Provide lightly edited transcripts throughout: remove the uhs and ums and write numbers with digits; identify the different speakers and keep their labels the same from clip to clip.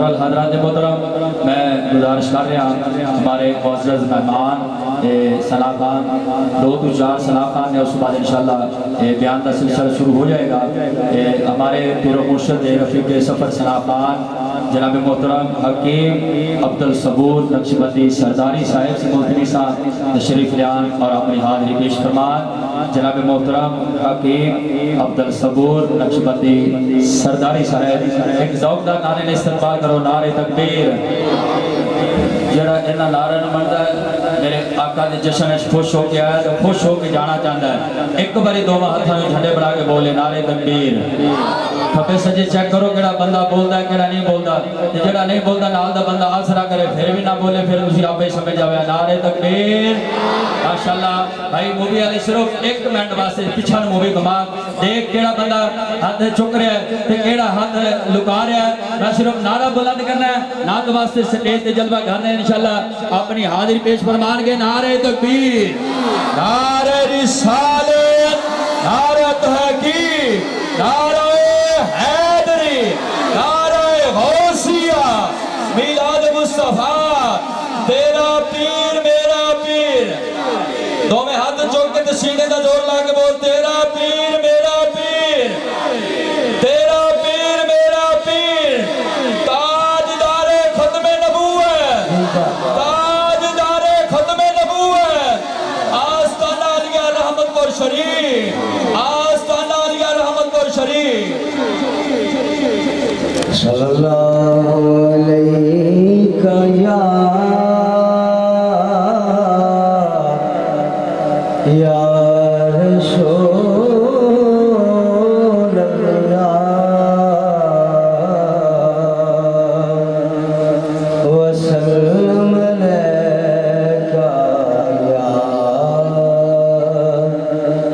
Speaker 1: بہرحال حضرات محترم میں گزارش کر رہا ہمارے معزز مہمان ثنا خان 2 تو 4 ثنا خان نے، اس کے بعد انشاءاللہ بیان کا سلسلہ شروع ہو جائے گا۔ ہمارے پیر و مرشد رفیق سفر ثنا خان جناب محترم حکیم عبدالصبور نقشبندی سرداری صاحب سے ملتمس تشریف لیان اور اپنی حاضری پیش فرمان۔ جناب محترم حکیم عبدالصبور نقشبندی سرداری صاحب ایک ذوق دا نعرے نے استقبال کرو، نعرے تکبیر۔ جڑا انہاں نعرے نوں مندا ہے میرے آقا دے جشن وچ خوش ہو کے آیا تو خوش ہو کے جانا چاہتا ہے۔ ایک باری دونوں ہاتھاں وچ جھنڈے بنا کے بولے نعرے تکبیر۔ کھبے سجے چیک کرو کیڑا بندہ بولدا ہے کیڑا نہیں بولدا، جڑا نہیں بولدا نال دا بندہ آسرا کرے پھر بھی نہ بولے، پھر تسی آپے سمجھ جاوے نعرے تکبیر۔ ماشاءاللہ بھائی مووی والے صرف 1 منٹ واسطے پیچھے مووی گھما دیکھ کیڑا بندہ ہاتھ چک رہا ہے تے کیڑا ہاتھ لکا رہا ہے۔ میں صرف نعرہ بلند کرنا ہے، نعت واسطے سٹیج تے جلوہ کرنا ہے انشاءاللہ۔ اپنی حاضری پیش فرمان گے نعرے تکبیر، نعرہ رسالت، نعرہ تحقیق، نعرہ حیدری، نعرہ غوثیہ، میلاد مصطفیٰ، تیرا پیر میرا پیر۔ دو میں ہاتھ چوک کے سینے دا زور لا کے بول تیرا پیر میرا پیر، تیرا پیر میرا پیر، تاجدار ختم نبوت، تاجدار ختم نبوت، آستانہ علیہ رحمت پور شریف، آستانہ علیہ رحمت پور شریف۔
Speaker 2: صلی اللہ علیہ یا رسول اللہ وسلم علیکہ یا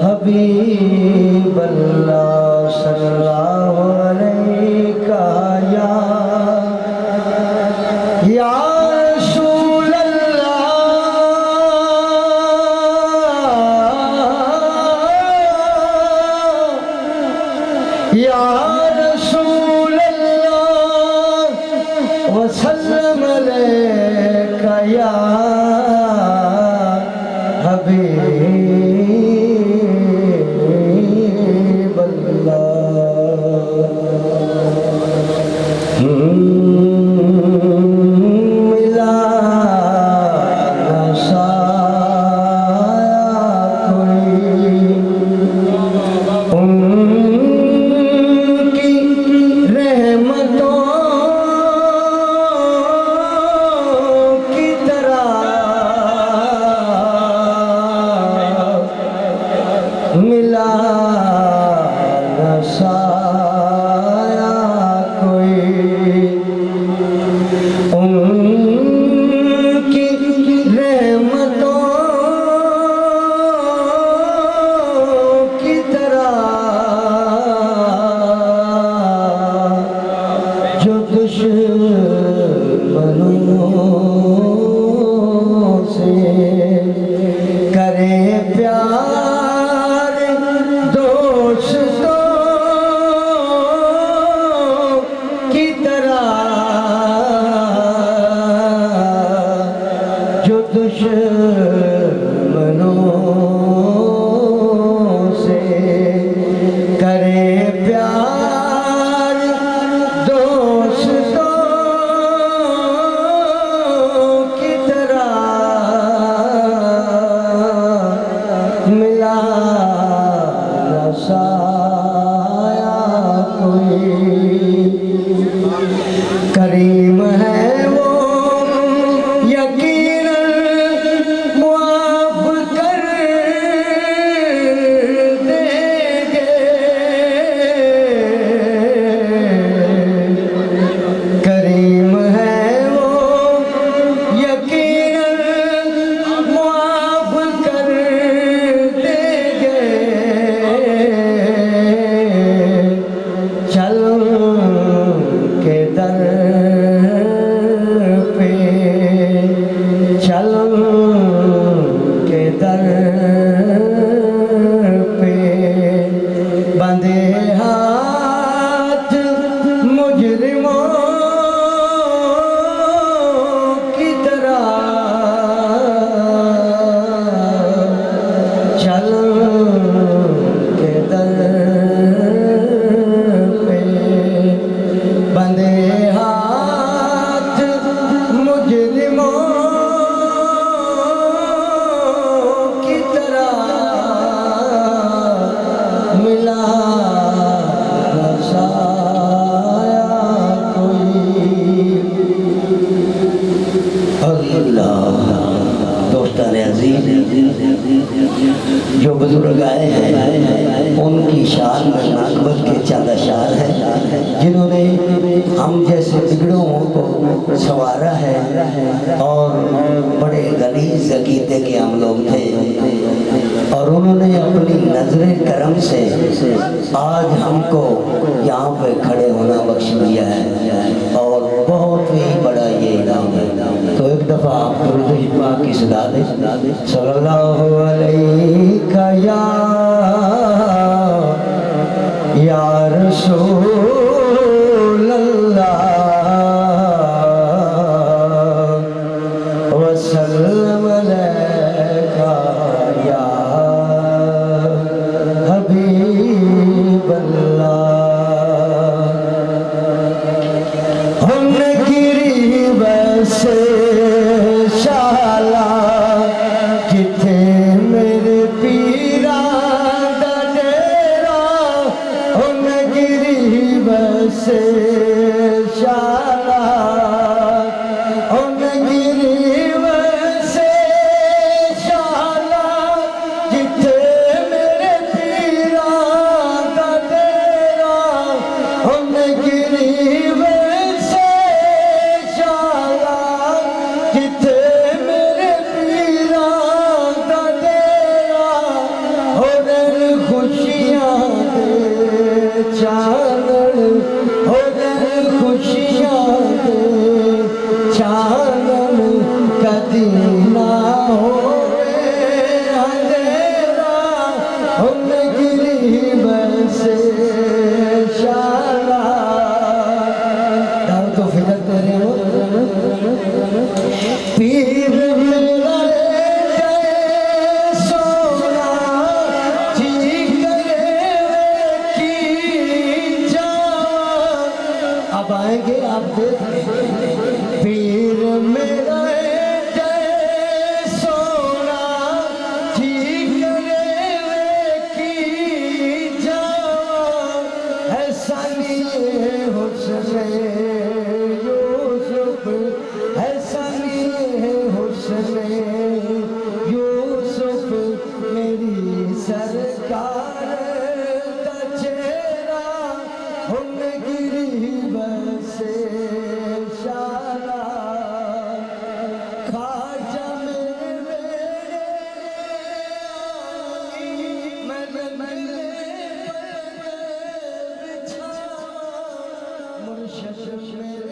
Speaker 2: حبیب اللہ صلی اللہ علیکہ یا رسول اللہ یا رسول اللہ وسلم علیکہ یا حبیب اللہ۔ کریم ہے وہ یقیناً کو سنوارا ہے اور بڑے غلیظ عقیدے کے ہم لوگ تھے اور انہوں نے اپنی نظر کرم سے آج ہم کو یہاں پہ کھڑے ہونا بخش دیا ہے اور بہت ہی بڑا یہ انعام ہے۔ تو ایک دفعہ آپ درود پاک کی صدا دیں، صلی اللہ علیہ یا رسول اللہ وسلم علیکہ یا حبیب اللہ۔ ہم گری بس شالا کتھے میرے پیرا دا ڈیرا، ہم گری بس شالا، ہم گری بس شالا کتھے میرے پیرا دا ڈیرا، ہم گری بس شالا کتھے میرے پیرا دا ڈیرا، ہو دن خوشیاں دے چانن، ہو دن خوشیاں دے چانن، کدی نہ ہوئے اندھیرا، ہم گری بس شالا۔ دعوت و فکر تیرے ہو پیر میرا سونا جی کرے کی جان، اب آئیں گے آپ دیکھ پیر میرا سونا جی کرے کی جان، ایسا نہیں حسن یوسف، ایسا نہیں حسن یوسف، میری سرکار کا چہرہ، ہم گری بس شالا، خواجہ میرے مرشد میرے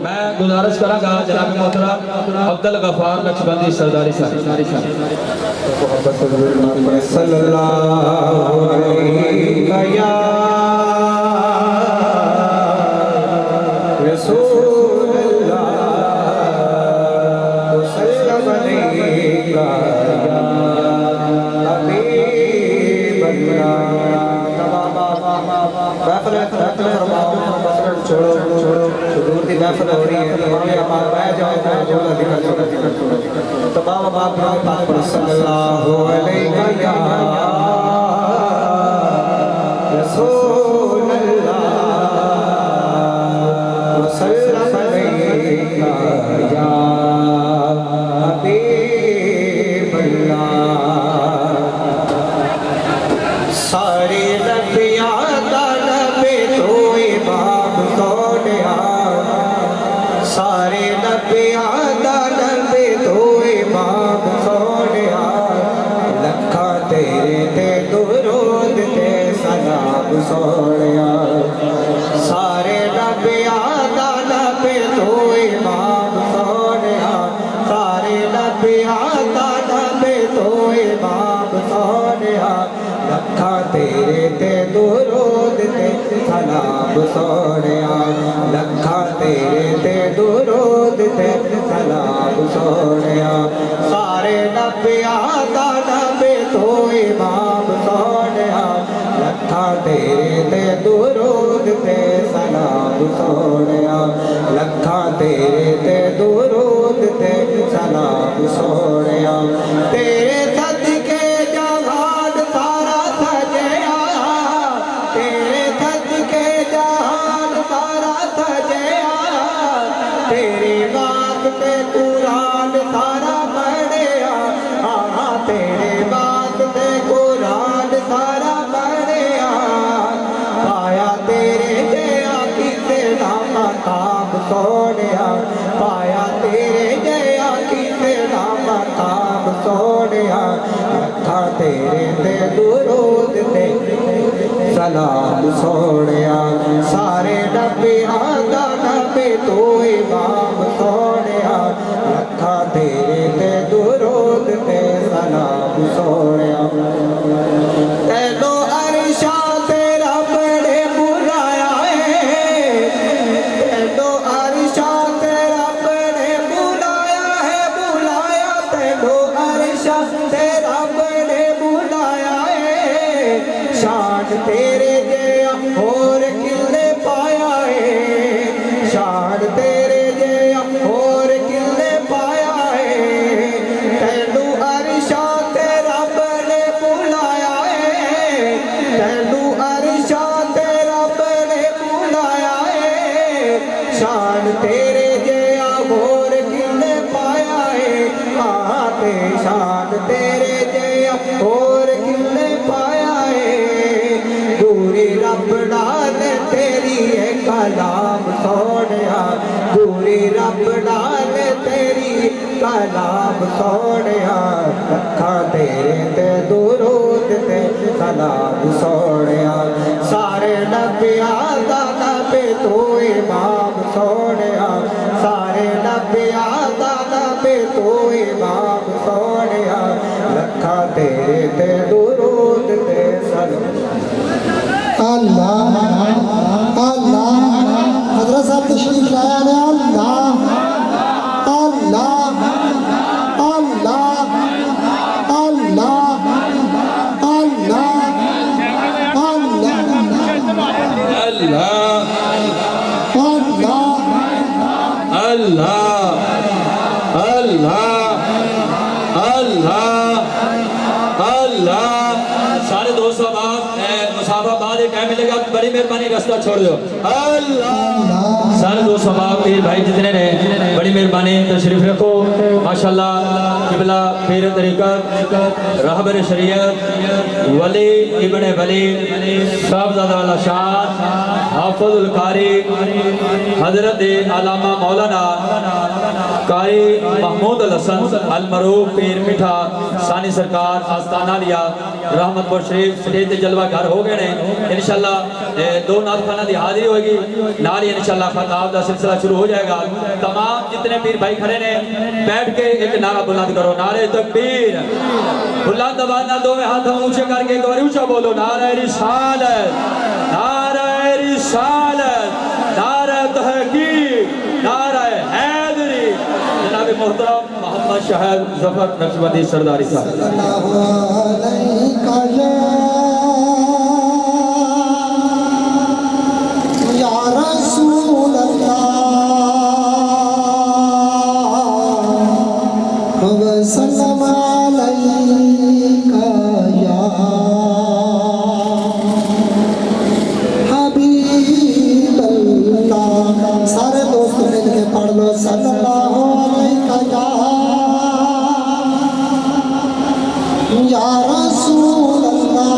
Speaker 1: میں گزارش کروں گا جناب محترم عبدالغفار لکشبندی سرداری صاحب
Speaker 3: صلی اللہ علیہ یا رسول اللہ وسلم علیہ یا حبیب اللہ۔ محفل فرماؤ، چھوڑو دور دی محفل ہو رہی ہے، تمام اپار بیٹھ جاؤ، جوڑا ذکر چھوڑو، تمام اپار پاک پر صلی اللہ علیہ یا رسول اللہ وسلم علیہ یا حبیب اللہ۔ سارے نبیاں دا نبی تو امام سونیا، سارے نبیاں دا نبی تو امام سونیا، لکھاں تیرے تے درود تے سلام سونیا، سارے نبیاں دا نبی تو امام سونیا، سارے نبیاں دا نبی تو امام سونیا، لکھاں تیرے تے درود تے سلام سونیا، لکھاں تیرے تے درود تے سلام سونیا، سارے نبیاں دا نبی تو امام سونیا، لکھاں تیرے تے درود تے سلام سونیا، لکھاں تیرے تے درود تے سلام سونیا، تیرے صدقے جہان سارا سجیا، تیرے صدقے جہان سارا سجیا، تیری بات تے قرآن سارا پڑھیا، تیرے واسطے قرآن سارا پڑھیا پایا تیرے جیا کسے دا مقام سونیا پایا تیرے جیا کسے دا مقام سونیا رکھا تیرے تے درود تے سلام سونیا سارے نبیاں دا نبی تو امام سونیا رکھا تیرے تے درود تے سلام سونیا تینو عرشاں تے رب نے بلایا ہے تینو عرشاں تے رب نے بلایا ہے بلایا تینو عرشاں تے رب نے بلایا ہے شان تیرے جیا اور کلے پایا ہے شان تیرے جیا اور کلے پایا ہے تینو عرشاں تے رب نے بلایا ہے تینو عرشاں تے رب نے بلایا ہے شان تیرے جیا اور کلے پایا ہے آتے شان تیرے جیا اور کلے پایا ہے پوری رب نال تیری ہے کلام سونیا پوری رب نال تیری کلام سونیا رکھا تیرے تے درود تے سلام سونیا سارے نبیاں دا نبی تو امام سونیا سارے نبیاں دا نبی تو امام سونیا رکھا تیرے تے درود تے سلام
Speaker 4: اللہ اللہ حضرت صاحب تشریف لایا نے اللہ اللہ اللہ اللہ اللہ
Speaker 1: سارے دوست احباب مسافہ بعد ایک ٹائم ملے گا بڑی مہربانی راستہ چھوڑ دو اللہ سارے دوست احباب پیر بھائی جتنے رہے بڑی مہربانی تشریف رکھو ماشاءاللہ قبلہ پیر طریقت رہبر شریعت ولی ابن ولی صاحبزادہ والا شان حافظ القاری حضرت علامہ مولانا قاری محمود الحسن المعروف پیر میٹھا ثانی سرکار آستانہ لیا رحمت پور شریف سٹیج جلوہ گھر ہو گئے ہیں انشاءاللہ دو نعت خانہ دی حاضری ہوگی نالی انشاءاللہ خطاب دا سلسلہ شروع ہو جائے گا تمام جتنے پیر بھائی کھڑے نے بیٹھ کے ایک نعرہ بلند کرو نعرہ تکبیر بلند آواز نہ دو میں ہاتھ ہم اونچے کر کے ایک بار اونچا بولو نعرہ رسالت نعرہ رسالت نعرہ تحقیق نعرہ حیدری جناب محترم محمد شاہد ظفر نقشبندی سرداری صاحب
Speaker 4: یا رسول اللہ وسلم علیکہ یا حبیب اللہ سارے دوست مل کے پڑھ لو صلی اللہ علیکہ یا رسول اللہ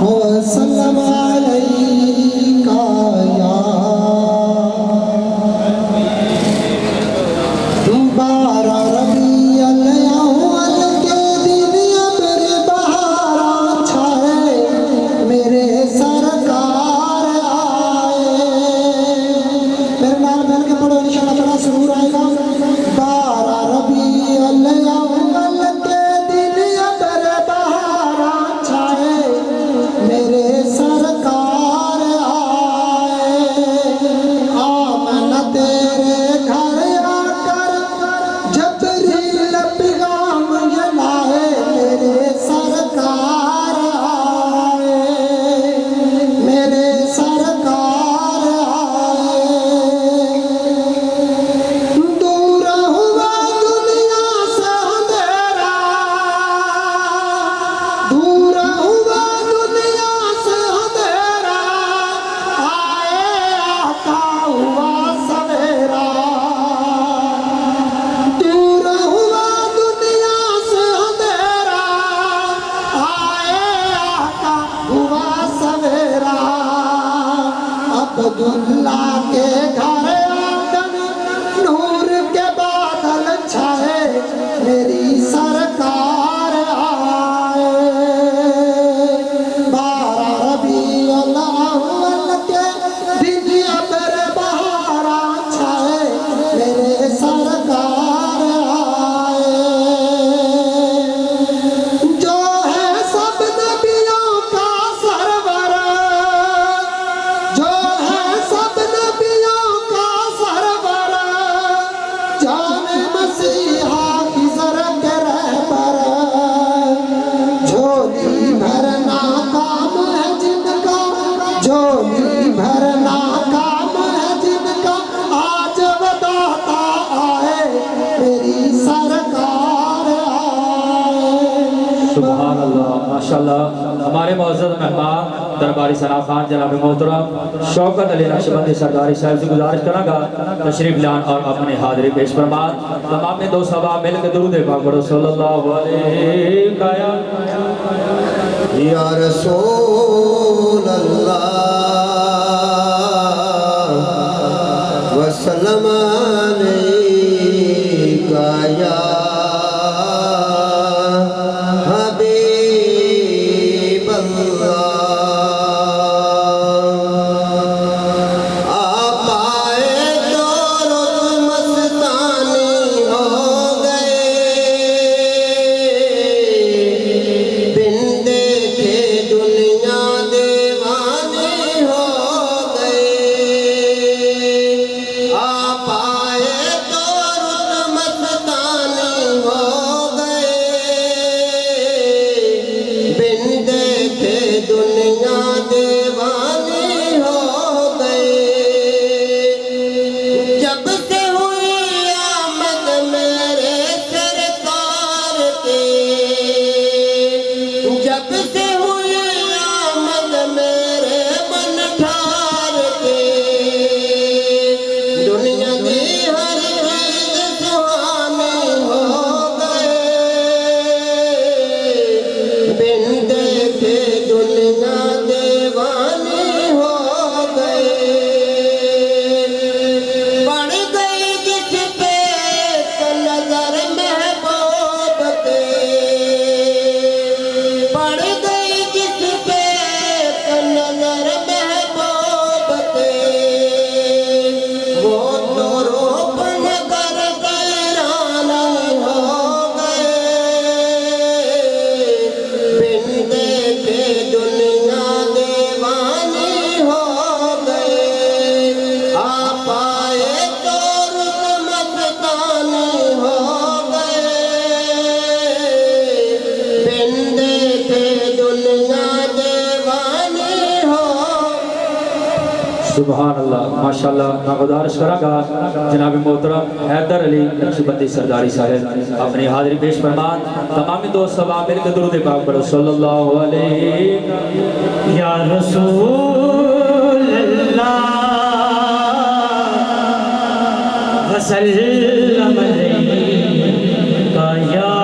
Speaker 4: وسلم علیکہ یا بارہ ربیع الاول کے دن ابر بہار چھائے میرے سرکار آئے میرے نال مل کے پڑھو انشاءاللہ بڑا سرور آئے گا بارہ ربیع الاول کے دن
Speaker 1: ماشاءاللہ ہمارے معزز مہمان درباری ثنا خان جناب محترم شوکت علی نقشبندی سرداری صاحب سے گزارش کروں گا تشریف لان اور اپنے حاضری پیش فرمان. تمام نے دو صحابہ مل کے درود پاک پڑھو صلی اللہ علیہ
Speaker 3: یا رسول اللہ وسلم علیکہ یا حبیب اللہ. آپ آئے تو رخ مستانی ہو گئے بن دیکھے دنیا دیوانے ہو گئے. آپ آئے تو رخ مستانی ہو گئے بن دیکھے دنیا دیوانے ہو گئے. جب سے ہوئی آمد میرے سرکار کے جب سے ہوئی آمد میرے من ٹھار کے دنیا دی ہر چیز سہانی ہو گئے بن دیکھے دنیا دیوانی ہو گئے. پڑ گئی جس پہ نظر محبوب کے پڑ گئی جس پہ نظر محبوب کے وہ تو روپن کر حیرانی ہو گئے بن دیکھے دنیا دیوانی ہو گئے. آپ آئے تو رخ مستانی ہو گئے بن دیکھے دنیا دیوانی ہو.
Speaker 1: سبحان اللہ ماشاءاللہ. میں گزارش کروں گا جناب محترم حیدر علی نقشبندی سرداری صاحب اپنی حاضری پیش فرمان. تمام دوست صحابہ مل کے درود پاک پڑھو صلی اللہ علیہ
Speaker 5: یا رسول اللہ وسلم علیکہ یا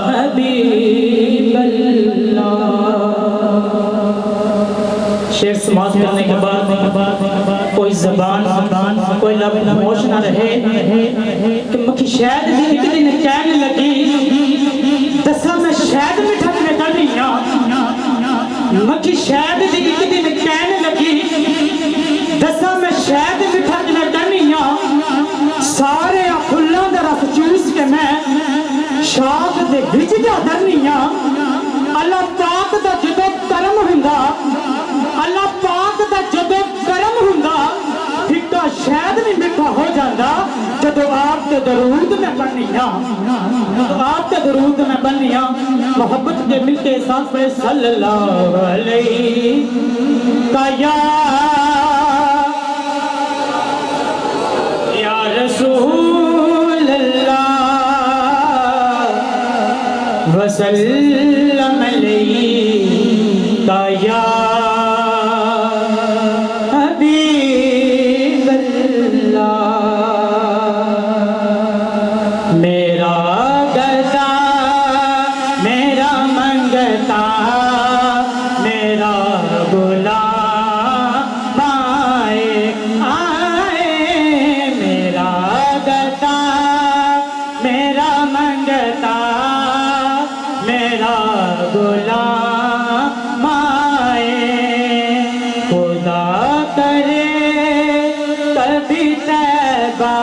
Speaker 5: حبیب اللہ. شعر سماعت کرنے کے بعد کوئی زبان کوئی لب خاموش نہ رہے کہ مکھی شاید ایک دن کہنے لگی دسا میں شاید مٹھا میں کرنیاں مکھی شاید ایک دن کہنے لگی دسا میں شاید مٹھا میں کرنیاں سارے پھلاں دا رس چوس کے میں شاخ دے وچ جا درنیاں. اللہ پاک دا جدو کرم ہوندا اللہ پاک دا جدو کرم ہوندا پھٹا شاید نہیں مٹھا ہو جاندا جدو آپ تے درود میں پڑھنیاں آپ تے درود میں پڑھنیاں. محبت کے مل کے ساتھ پہ صلی اللہ علیہ یا رسول اللہ وسلم علیکہ یا حبیب اللہ. میرا گدا میرا منگتا میرا غلام آئے میرا گدا میرا منگتا میرا غلام آئے. خدا کرے کبھی طیبہ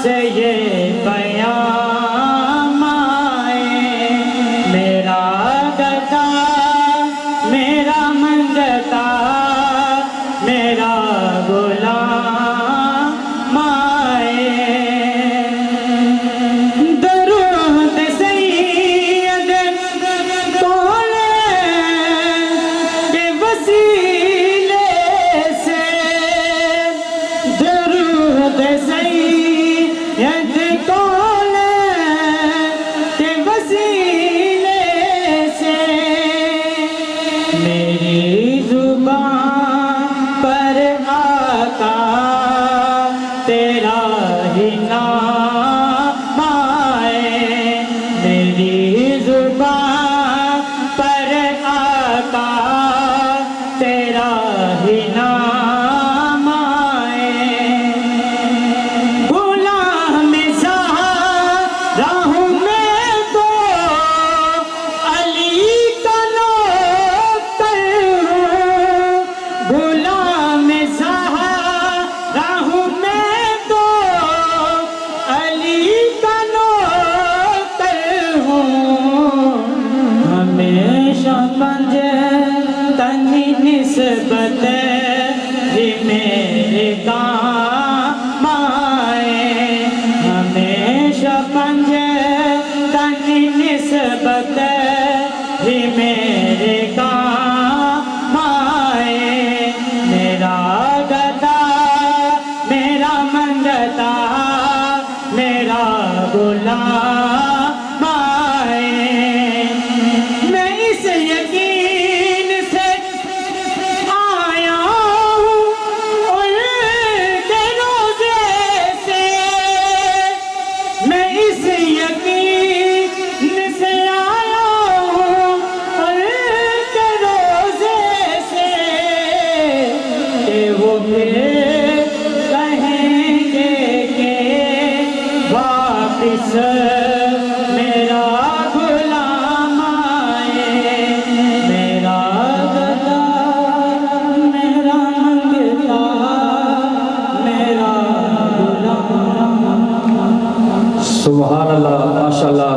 Speaker 5: سے یہ پیام آئے. میرا گدا میرا منگتا میرا غلام آئے. درود سید کونین کے وسیلے سے درود سید واسطے ہی میرے کام آئے میرا گدا میرا منگتا میرا غلام آئے میں اس یقین سے آیا ہوں ان کے روزے سے میں اس یقین سے آیا ہوں ان کے روزے سے کہ وہ پھر کہیں گے کہ واپس میرا غلام آئے میرا گدا میرا منگتا میرا غلام
Speaker 1: سبحان اللہ ماشاءاللہ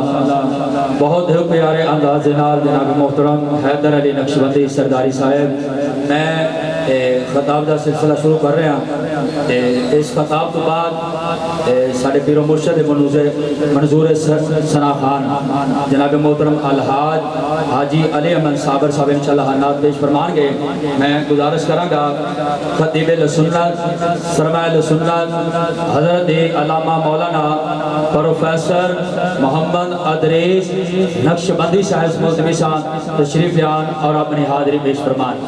Speaker 1: بہت ہی پیارے انداز نال جناب محترم حیدر علی نقشبندی سرداری صاحب میں خطاب دا سلسلہ شروع کر رہے ہیں اس خطاب تو بعد ساڑھے پیر و مرشد منظور ثنا خان جناب محترم الحاج حاجی علی امن صابر صاحب انشاءاللہ نعت پیش فرمان گے میں گزارش کروں گا خطیب سنت سرمایہ سنت حضرت علامہ مولانا پروفیسر محمد ادریس نقشبندی صاحب ملتمسان تشریف بیان اور اپنی حاضری پیش فرمان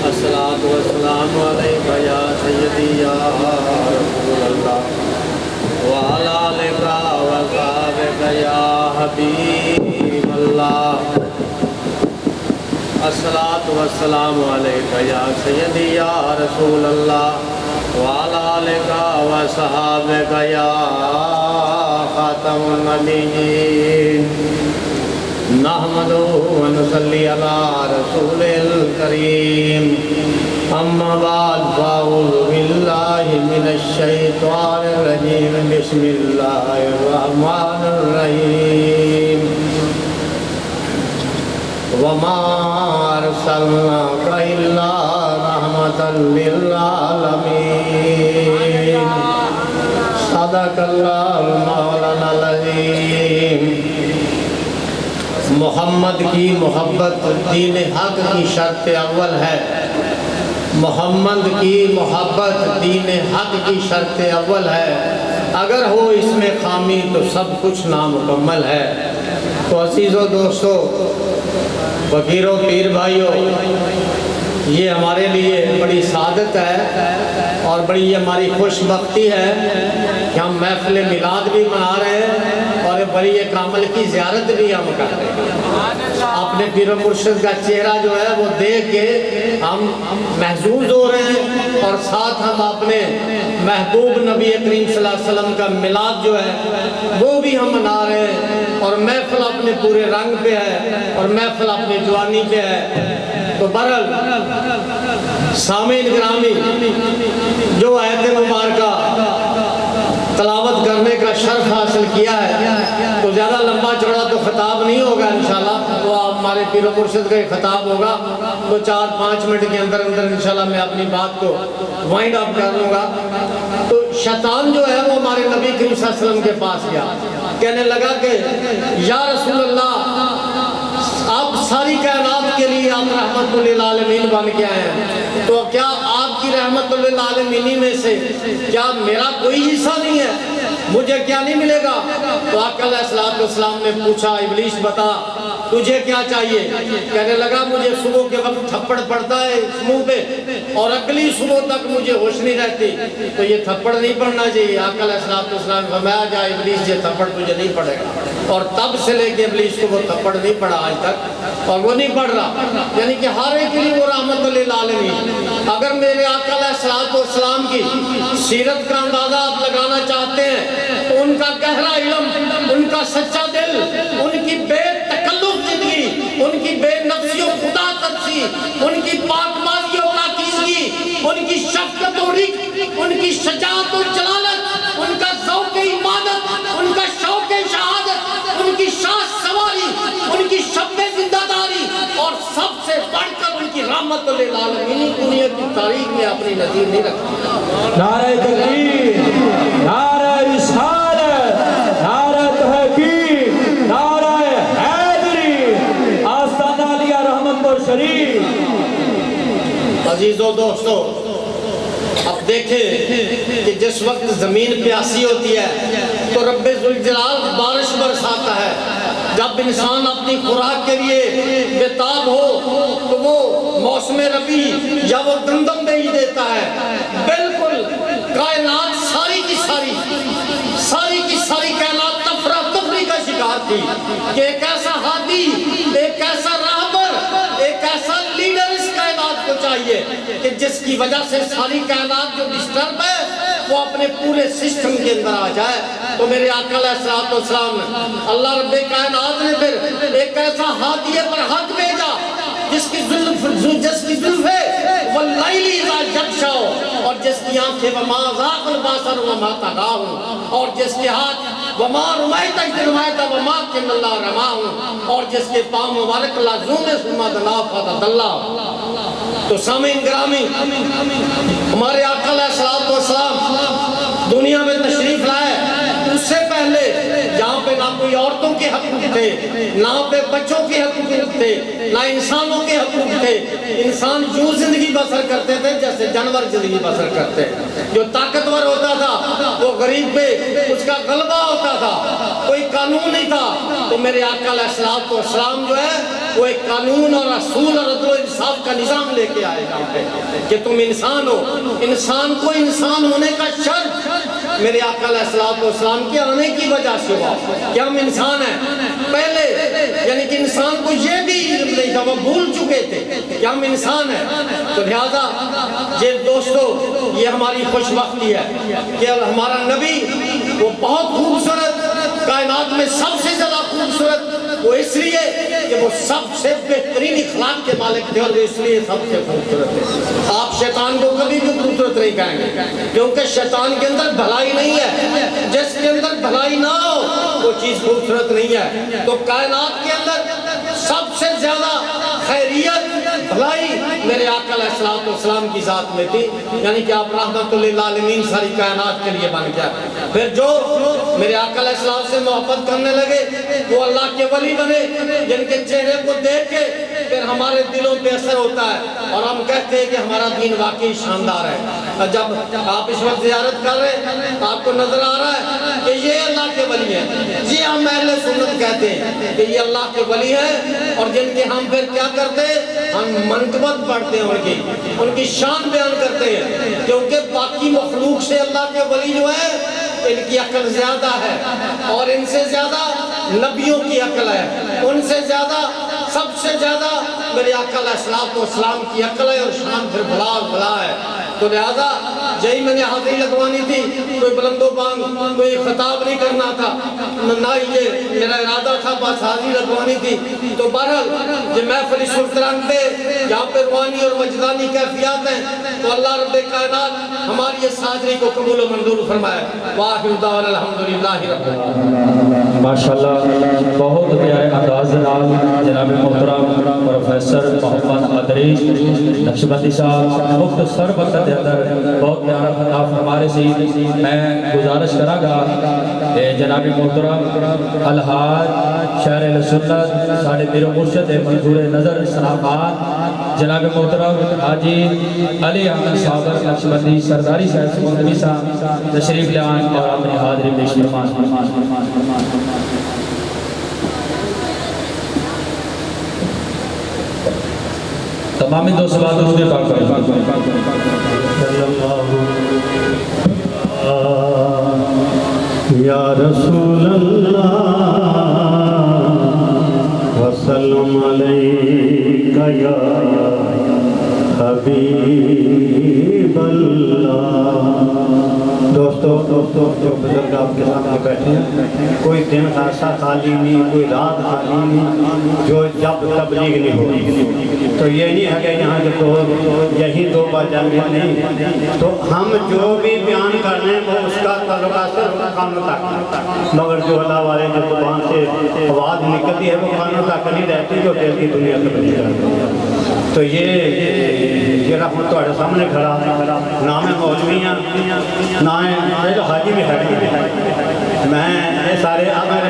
Speaker 6: الصلاة والسلام عليك يا سيدي يا رسول الله وعلى آلك وصحبك يا حبيب الله الصلاة والسلام عليك يا سيدي يا رسول الله وعلى آلك وصحبك يا خاتم النبيين نحمده ونصلي على رسول الكريم اما بعد فاعوذ بالله من الشيطان الرجيم بسم الله الرحمن الرحيم وما ارسلناك الا رحمة للعالمين صدق الله مولانا العظيم محمد کی محبت دین حق کی شرط اول ہے محمد کی محبت دین حق کی شرط اول ہے اگر ہو اس میں خامی تو سب کچھ نامکمل ہے تو عزیزو دوستو فقیروں پیر بھائیوں یہ ہمارے لیے بڑی سعادت ہے اور بڑی یہ ہماری خوش بختی ہے کہ ہم محفل میلاد بھی منا رہے ہیں اور بڑی ایک عمل کی زیارت بھی ہم کر رہے ہیں اپنے پیر و مرشد کا چہرہ جو ہے وہ دیکھ کے ہم محظوظ ہو رہے ہیں اور ساتھ ہم اپنے محبوب نبی کریم صلی اللہ علیہ وسلم کا میلاد جو ہے وہ بھی ہم منا رہے ہیں اور محفل اپنے پورے رنگ پہ ہے اور محفل اپنے جوانی پہ ہے تو برحال سامعین گرامی جو آیت مبارکہ تلاوت کرنے کا شرف حاصل کیا ہے تو زیادہ لمبا چوڑا تو خطاب نہیں ہوگا انشاءاللہ وہ ہمارے پیر و مرشد کا خطاب ہوگا تو 4-5 منٹ کے اندر انشاءاللہ میں اپنی بات کو وائنڈ اپ کر لوں گا تو شیطان جو ہے وہ ہمارے نبی کریم صلی اللہ علیہ وسلم کے پاس گیا کہنے لگا کہ یا رسول اللہ آپ ساری کائنات کے لیے آپ رحمت للعالمین بن کے آئے ہیں تو کیا آپ کی رحمت للعالمین میں سے کیا میرا کوئی حصہ نہیں ہے مجھے کیا نہیں ملے گا تو آقا علیہ السلام نے پوچھا ابلیس بتا تجھے کیا چاہیے کہنے لگا مجھے صبح کے وقت تھپڑ پڑتا ہے اس منہ پہ اور اگلی صبح تک مجھے ہوش نہیں رہتی تو یہ تھپڑ نہیں پڑنا چاہیے آقا علیہ السلام فرمایا جا ابلیس یہ تھپڑ تجھے نہیں پڑے گا اور تب سے لے کے ابلیس کو وہ تھپڑ نہیں پڑا آج تک اور وہ نہیں پڑھ رہا یعنی کہ ہر ایک کے لیے وہ رحمت للعالمین اگر میرے آقا علیہ السلام کی سیرت کا اندازہ آپ لگانا چاہتے ہیں تو ان کا گہرا علم ان کا سچا دل ان کی بے تکلف زندگی ان کی بے نفسی و خدا ترسی ان کی پاک بازی و پاکیزگی ان کی شفقت و رق ان کی شجاعت و جلالت ان کا ذوق عبادت ان کا شوق شہادت ان کی شاہ سواری ان کی شب زندہ داری اور سب سے بڑھ کر ان کی رحمت للعالمین دنیا کی تاریخ میں اپنی نظیر نہیں رکھتی
Speaker 1: نعرہ تکبیر نعرہ رسالت نعرہ تحقیق نعرہ حیدر
Speaker 6: عزیزو دوستو، اب دیکھیں کہ جس وقت زمین پیاسی ہوتی ہے تو رب ذوالجلال بارش برساتا ہے. جب انسان اپنی خوراک کے لیے بےتاب ہو تو وہ موسم ربیع یا وہ گندم بیج دیتا ہے. بالکل کائنات ساری کی ساری کائنات تفرقہ کا شکار تھی کہ ایک ایسا ہادی، ایک ایسا راہبر، ایک ایسا لیڈر اس کائنات کو چاہیے کہ جس کی وجہ سے ساری کائنات جو ڈسٹرب ہے وہ اپنے پورے سسٹم کے اندر آ جائے. تو میرے آقا علیہ السلام نے، اللہ رب کائنات نے پھر ایک ایسا ہادی پر حق بھیجا جس کی زلف ہے واللیل اذا یغشا، اور جس کی آنکھیں وما ذاق البصر وما طغى، اور جس کے ہاتھ وما رمیت اذ رمیت ولکن اللہ رمی، اور جس کے پاؤں مبارک لازوم ثم دنا فتدلی. تو سامعین گرامی، ہمارے آقا علیہ السلام دنیا میں تشریف لائے، اس سے پہلے جہاں پہ نہ کوئی عورتوں کے حقوق تھے، نہ پہ بچوں کے حقوق تھے، نہ انسانوں کے حقوق تھے. انسان یوں زندگی بسر کرتے تھے جیسے جانور زندگی بسر کرتے. جو طاقتور ہوتا تھا وہ غریب پہ اس کا غلبہ ہوتا تھا، کوئی قانون نہیں تھا. تو میرے آقا علیہ السلام جو ہے وہ ایک قانون اور اصول اور عدل و انصاف کا نظام لے کے آئے جہاں پہ کہ تم انسان ہو. انسان کو انسان ہونے کا شرط میرے آقا علیہ السلام کے آنے کی وجہ سے ہوا کہ ہم انسان ہیں. پہلے یعنی کہ انسان کو یہ بھی علم نہیں تھا، وہ بھول چکے تھے کہ ہم انسان ہیں. تو لہذا یہ دوستو، یہ ہماری خوش بختی ہے کہ ہمارا نبی وہ بہت خوبصورت، کائنات میں سب سے زیادہ خوبصورت وہ اس لیے کہ وہ سب سے بہترین اخلاق کے مالک تھے اور وہ اس لیے سب سے خوبصورت تھے. آپ شیطان کو کبھی بھی خوبصورت نہیں کہیں گے کیونکہ شیطان کے اندر بھلائی نہیں ہے. جس کے اندر بھلائی نہ ہو وہ چیز خوبصورت نہیں ہے. تو کائنات کے اندر سب سے زیادہ خیریت، بھلائی میرے آقا علیہ السلام کی ذات میں تھی، یعنی کہ آپ رحمت للعالمین ساری کائنات کے لیے بن گیا. پھر جو میرے آقا علیہ السلام سے محبت کرنے لگے وہ اللہ کے ولی بنے، جن کے چہرے کو دیکھ کے پھر ہمارے دلوں پہ اثر ہوتا ہے اور ہم کہتے ہیں کہ ہمارا دین واقعی شاندار ہے. جب آپ اس وقت زیارت کر رہے ہیں آپ کو نظر آ رہا ہے کہ یہ اللہ کے ولی ہیں، جی ہم اہل سنت کہتے ہیں کہ یہ اللہ کے ولی ہیں، اور جن کے ہم پھر کیا کرتے ہیں، ہم منقبت پڑھتے ہیں، ان کی شان بیان کرتے ہیں. کیونکہ باقی مخلوق سے اللہ کے ولی جو ہے ان کی عقل زیادہ ہے، اور ان سے زیادہ نبیوں کی عقل ہے، ان سے زیادہ سب سے زیادہ میرے آقا علیہ السلام کی عقل ہے اور شان پھر بلا ہے. تو لہذا یہی میں نے حاضری لگوانی تھی، کوئی بلند و بانگ کوئی خطاب نہیں کرنا تھا، نہ یہ میرا ارادہ تھا، بس حاضری لگوانی تھی. تو بہرحال یہ محفل صورت رنگ دے، یہاں پہ روحانی اور وجدانی کیفیات ہیں. تو اللہ رب کائنات ہماری اس حاضری کو قبول و منظور فرمائے. وآخر دعوانا الحمدللہ رب العالمین.
Speaker 1: ماشاءاللہ بہت پیارے انداز نال جناب محترم پروفیسر محمد ادریس نقشبندی صاحب مختصر وقت کے اندر بہت پیارا خطاب ہمارے سے. میں گزارش کرا گا جناب محترم الحاج شہر السنت ساڑھے پیر و مرشد منظور نظر سناخان جناب محترم حاجی علی احمد صابر نقشبندی سرداری صاحب سمندری صاحب تشریف لیان اور اپنی حاضری پیش فرمان. تمامی دو سوال درود پاک کریں.
Speaker 7: یا رسول اللہ وسلم علیکہ یا حبیب اللہ. دوستو جو بزرگ آپ کے سامنے بیٹھے ہیں، کوئی دن ایسا خالی نہیں، کوئی رات خالی نہیں جو جب تبلیغ نہیں ہو. تو یہ نہیں ہے کہ یہاں جو یہی دو بجہ میں نہیں، تو ہم جو بھی بیان کر رہے ہیں وہ اس کا تعلقہ صرف کانوں تک، مگر جو اللہ والے جو زبان سے آواز نکلتی ہے وہ کانوں تک نہیں رہتی، جو دل کی دنیا تبلیغ کرتی ہے. تو یہ رحمت تھوڑے سامنے کھڑا، نام مولویاں نام حاجی بھی ہے. میں یہ سارے میرے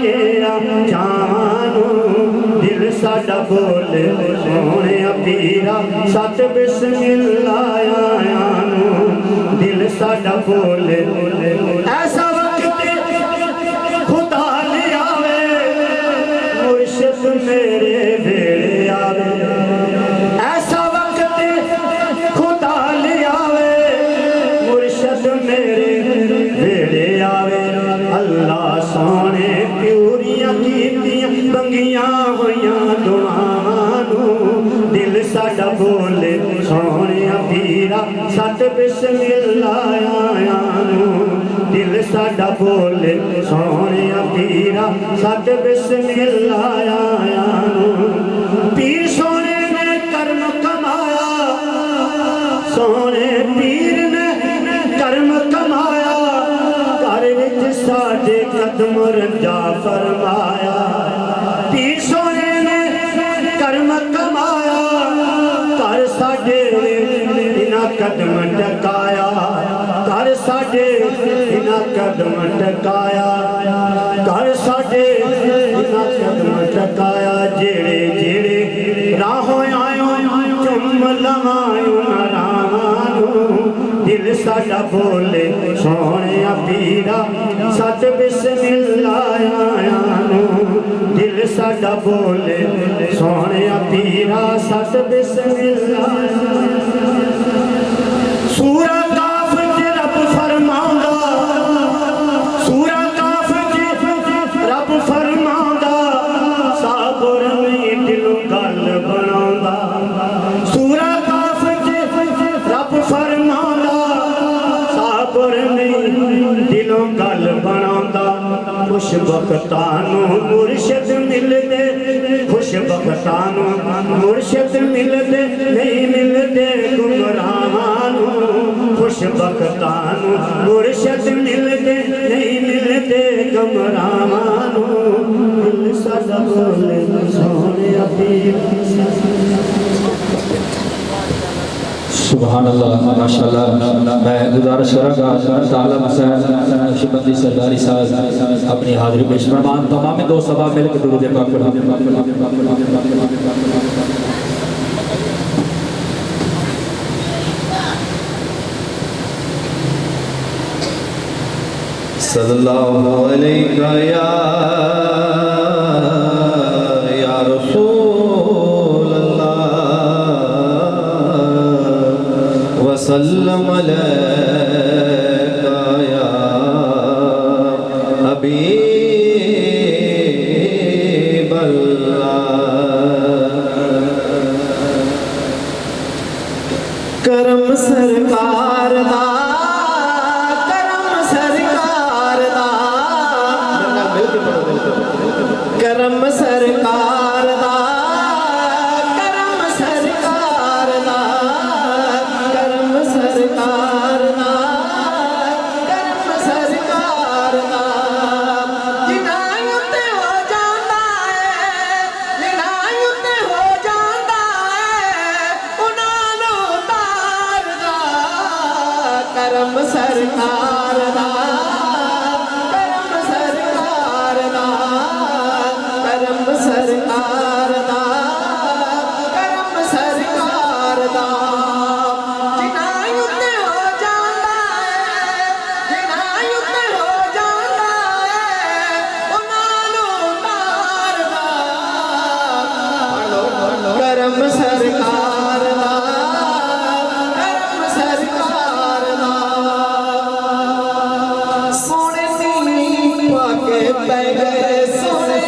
Speaker 7: گیا جانو دل ساڈا بولے سونے پیرا سچ بسم اللہ آیانو دل ساڈا بولے ایسا وقت خدا لے آوے مرشد میرے ویڑے آوے ایسا وقت خدا لے آوے مرشد میرے ویڑے آوے اللہ سونے پیوریاں کیتیاں بنگیاں ہویاں دعانو دل ساڈا بولے سونے پیرا سچ بسم اللہ آیانو دل ساڈا بولے سونے پیرا سچ بسم اللہ آیانو پیر سونے نے کرم کمایا سونے پیر نے کرم کمایا گھر وچ ساڈے قدم رنجا فرمایا پیر سونے نے کرم کمایا گھر ساڈے انہاں قدم ٹکایا گھر ساڈے انہاں قدم ٹکایا گھر ساڈے انہاں قدم ٹکایا جیڑے جیڑے راہوں آئیوں چم لوائیوں نرانو دل ساڈا بولے سونے پیرا سچ بسم اللہ آیانو دل ساڈا بولے سونے پیرا سچ بسم اللہ سورہ کاف کے رب فرماؤندا سورہ کاف کے رب فرماؤندا صبر نہیں دلوں گل بناؤندا سورہ کاف کے رب فرماؤندا صبر نہیں دلوں گل بناؤندا خوش بختانوں مرشد ملدے خوش بختانوں مرشد ملدے نہیں ملدے گمراہانوں خوش بختانوں مرشد ملدے نہیں ملدے گمراہانوں دل ساڈا بولے سونے پیر
Speaker 1: سبحان اللہ ماشاءاللہ میں گزارش کروں گا تعالی حسین نقشبندی سرداری صاحب اپنی حاضری پیش فرمان تمام دوست صحابہ مل کے درود پاک پڑھیں
Speaker 8: صلی اللہ علیہ یا رسول اللہ وسلم علیہ یا حبیب اللہ کرم سرکار دا کرم سرکار دا کرم سرکار دا کرم سرکار دا کرم سرکار دا جنہاں اُتے ہو جاندا ہے جنہاں اُتے ہو جاندا ہے انہاں نوں تار دا کرم سرکار دا سرکار دا کرم سرکار دا جنہاں اُتے ہو جاندا ہے جنہاں اُتے ہو جاندا ہے انہاں نوں تار دا کرم سرکار دا کرم سرکار دا سونے سینے پاکے پہ گئے سونے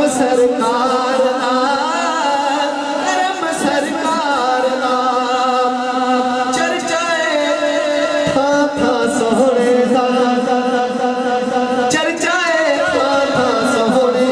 Speaker 8: سرکار دا کرم سرکار دا چرچائے تھا تھا سونے دا چرچائے تھا تھا سونے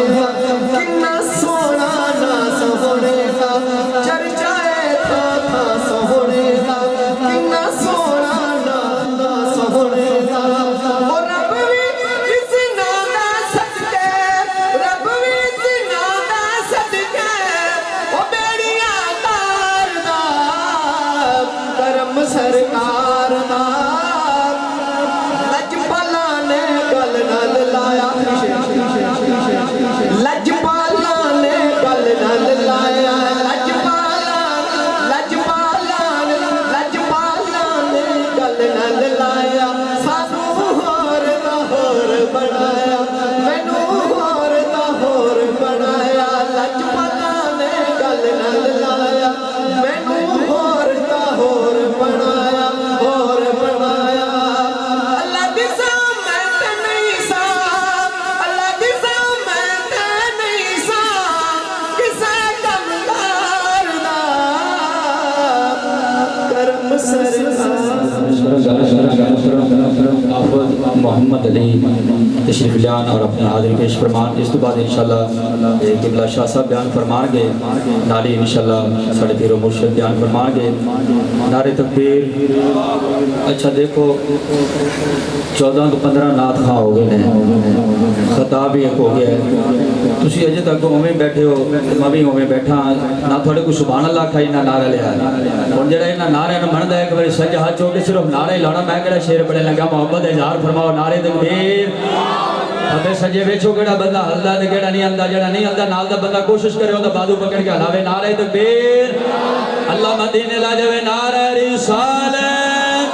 Speaker 1: تشریف لیان اور اپنی حاضری پیش فرمان. اس تو بعد انشاءاللہ قبلہ شاہ صاحب بیان فرمان گے, نالی انشاءاللہ ساڑھے پیر و مرشد بیان فرمان گے. نعرہ تکبیر. اچھا دیکھو 14 تو 15 نعت خواہ ہو گئے ہیں, خطاب بھی ایک ہو گیا ہے. تسی اجے تک اوویں بیٹھے ہو, میں بھی اوویں بیٹھا, نہ تھوڑے کو سبحان اللہ کھائی نہ نعرہ لیا. اور جڑا انہاں نعرے نوں مندا ہے ایک بار سج ہاتھ چو کے صرف نعرے لانا. میں کہڑا شعر پڑھن لگا, محبت اظہار فرماؤ نعرے تکبیر. ابے سجے ویچو کیڑا بندہ ہلدا تے کیڑا نہیں ہلدا, جڑا نہیں ہلدا نال دا بندہ کوشش کرے اوندا بازو پکڑ کے ہلاوے. نعرہ تکبیر. اللہ مدینے لا جاوے. نعرہ رسالت,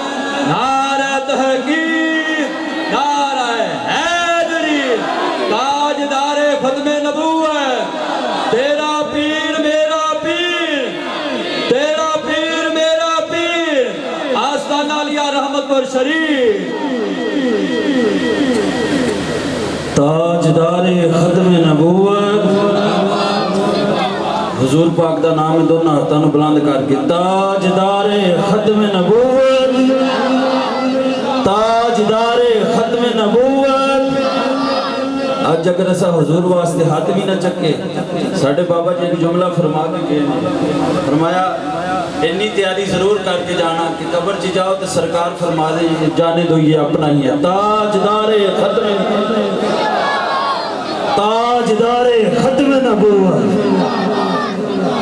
Speaker 1: نعرہ تحقیق, نعرہ حیدری, تاجدار ختم نبوت. تیرا پیر میرا پیر, تیرا پیر میرا پیر, آستانہ لیا رحمت پر شریف.
Speaker 9: تاجدار ختم نبوت, حضور پاک دا نام دونوں ہاتھوں بلند کر کے. تاجدار ختم نبوت, تاجدار ختم نبوت. آج اگر ایسا حضور واسطے ہاتھ بھی نہ چکے, ساڑھے بابا جی ایک جملہ فرما کے گئے, فرمایا اتنی تیاری ضرور کر کے جانا کہ قبر چ جاؤ تو سرکار فرما دے جانے دو یہ اپنا ہی ہے. تاجدار ختم, تاجدار ختم نبوت.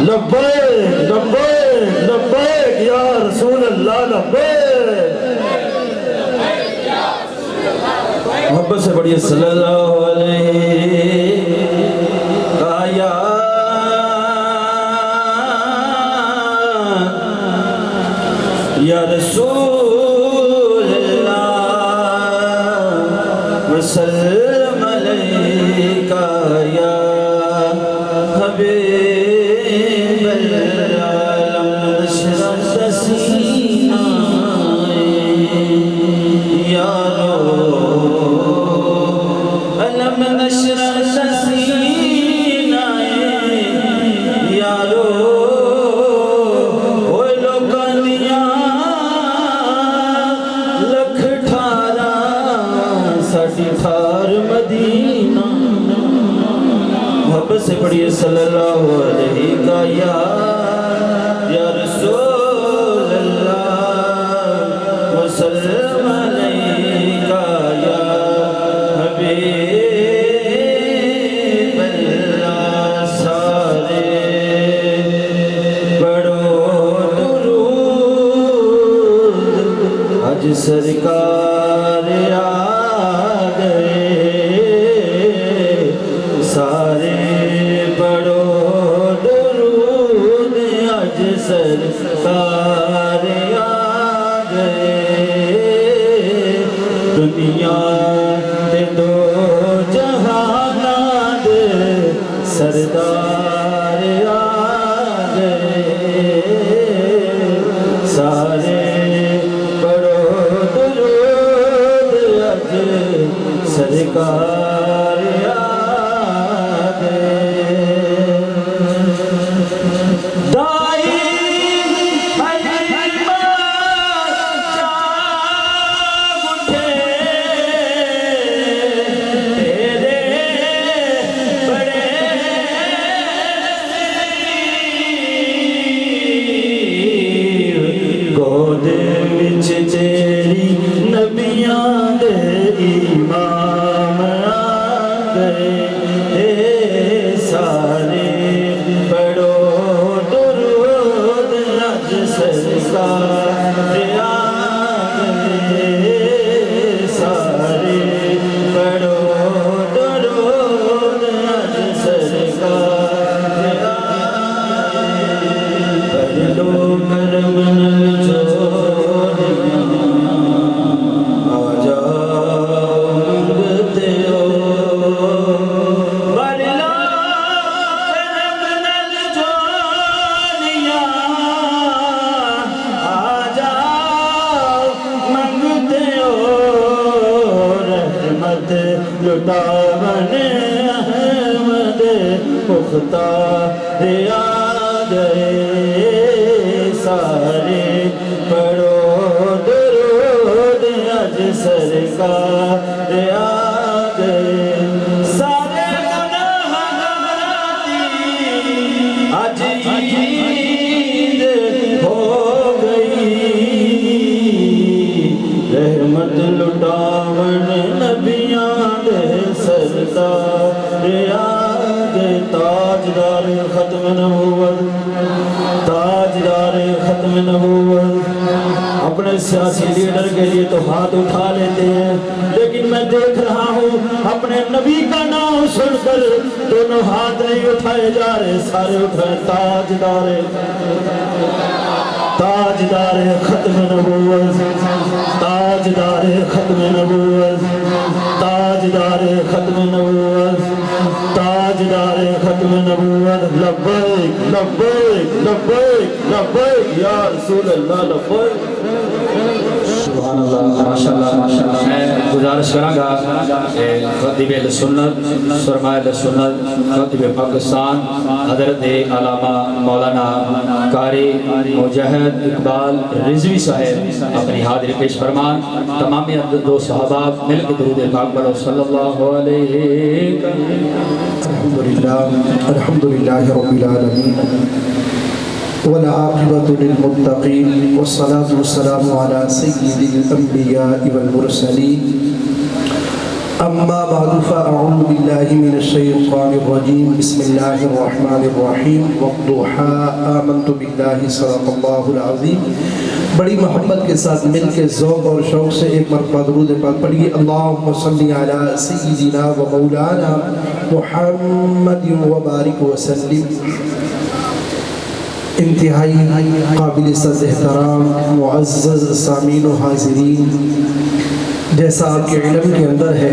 Speaker 9: لبیک لبیک لبیک یا رسول اللہ لبیک. محبت سے بڑی صلی اللہ علیہ یا یا رسول اللہ وسلم علیکہ یا حبیب العالم. نشرح سینہ یارو, علم نشرح سینہ یارو. مدینہ محبت سے پڑھیے صلی اللہ علیہ کا یا رسول اللہ وسلم علیہ کا یا حبیب اللہ. سارے پڑھو درود آج سرکار آ گئے. سارے پڑھو درود آج سرکار آ گئے. دنیا دے دو جہاناں دے سردار آ گئے. سارے پڑھو درود آج سرکار آ گئے. دائی حلیمہ جاگ اٹھے, تیرے بڑے گود وچ تیری نبیاں دے امام آ گئے. سارے پڑھو درود آج سرکار آ گئے. سارے پڑھو درود آج سرکار آ گئے. پڑھ لو کرم نل چوریاں, آ جاؤ منگتے ہو. پڑھ لو کرم نل چوریاں, آ جاؤ منگتے ہو. رحمت لٹاون احمد مختار آ گئے. سارے پڑھو درود آج سرکار آ بڑے سیاسی لیڈر کے لیے تو ہاتھ اٹھا لیتے ہیں، لیکن میں دیکھ رہا ہوں اپنے نبی کا نام سن کر دونوں ہاتھ نہیں اٹھائے جا رہے، سارے اٹھائے تاجدار ختم نبوت، تاجدار ختم نبوت، تاجدار ختم نبوت، تاجدار ختم نبوت، لبیک لبیک لبیک لبیک یا رسول اللہ لبیک۔
Speaker 1: سبحان اللہ، ماشاءاللہ۔ میں گزارش کروں گا خطیب اہل سنت، سرمایہ اہل سنت، خطیب پاکستان حضرت علامہ مولانا قاری مجاہد اقبال رضوی صاحب اپنی حاضری پیش فرمان۔ تمامی دو صحابہ مل کے درود پاک پڑھو صلی اللہ علیہ
Speaker 10: الحمدللہ رب العالمین والعاقبۃ للمتقین والصلاة والسلام علی سید الانبیاء والمرسلین اما بعد فاعوذ باللہ من الشیطان الرجیم بسم اللہ الرحمن الرحیم والضحیٰ آمنت باللہ صدق اللہ العظیم۔ بڑی محبت کے ساتھ مل کے ذوق اور شوق سے ایک مرتبہ درود پاک پڑھیے۔ اللہم صلی علی سیدنا و مولانا محمد وبارک وسلم۔ انتہائی قابل صد احترام معزز سامعین و حاضرین، جیسا آپ کے علم کے اندر ہے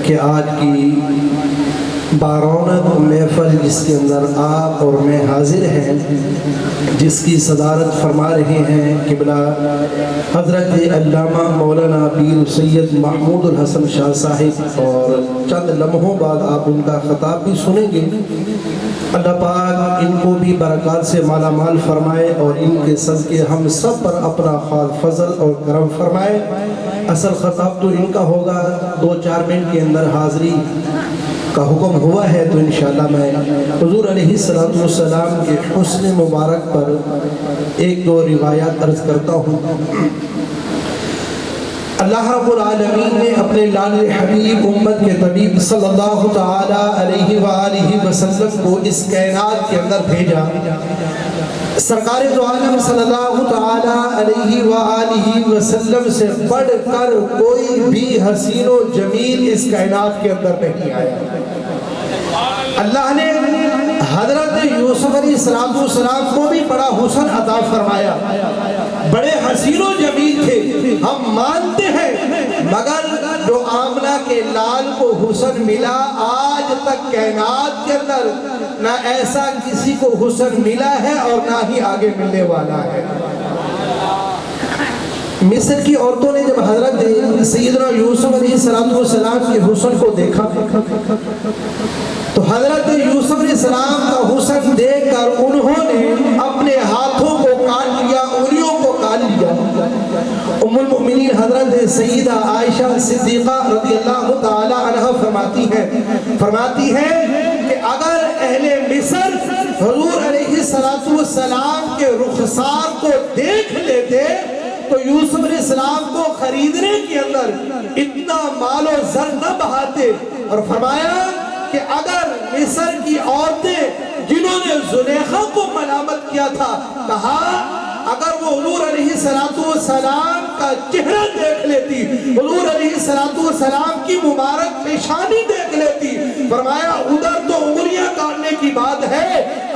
Speaker 10: کہ آج کی بارونق محفل جس کے اندر آپ اور میں حاضر ہیں، جس کی صدارت فرما رہے ہیں قبلہ حضرت علامہ مولانا پیر سید محمود الحسن شاہ صاحب، اور چند لمحوں بعد آپ ان کا خطاب بھی سنیں گے۔ اللہ پاک ان کو بھی برکات سے مالا مال فرمائے اور ان کے صدقے ہم سب پر اپنا خاص فضل اور کرم فرمائے۔ اصل خطاب تو ان کا ہوگا، 2-4 منٹ کے اندر حاضری کا حکم ہوا ہے، تو انشاءاللہ میں حضور علیہ السلام کے حسن مبارک پر 1-2 روایات عرض کرتا ہوں۔ اللہ رب العالمین نے اپنے لال حبیب امت کے طبیب صلی اللہ تعالی علیہ وآلہ وسلم کو اس کائنات کے اندر بھیجا۔ سرکار دو عالم صلی اللہ تعالی علیہ وآلہ وسلم سے بڑھ کر کوئی بھی حسین و جمیل اس کائنات کے اندر نہیں آیا۔ اللہ نے حضرت یوسف علیہ السلام کو بھی بڑا حسن عطا فرمایا، بڑے حسین و جمیل تھے، ہم مانتے ہیں، مگر جو آمنہ کے لال کو حسن ملا آج تک کائنات کے اندر نہ ایسا کسی کو حسن ملا ہے اور نہ ہی آگے ملنے والا ہے۔ مصر کی عورتوں نے جب حضرت سیدنا یوسف علیہ السلام کے حسن کو دیکھا تو حضرت یوسف علیہ السلام کا حسن دیکھ کر انہوں نے اپنے ہاتھوں کو کاٹ لیا، انگلیوں کو کاٹ لیا۔ ام المؤمنین حضرت سیدہ عائشہ صدیقہ رضی اللہ تعالی عنہ فرماتی ہیں کہ اگر اہل مصر حضور علیہ السلام کے رخسار کو دیکھ لیتے تو یوسف علیہ السلام کو خریدنے کے اندر اتنا مال و زر نہ بہاتے، اور فرمایا کہ اگر مصر کی عورتیں جنہوں نے زلیخا کو ملامت کیا تھا، کہا اگر وہ حضور علیہ السلام کا چہرہ دیکھ لیتی، حضور علیہ السلام کی مبارک پیشانی دیکھ لیتی، فرمایا ادھر تو انگلیاں کاٹنے کی بات ہے،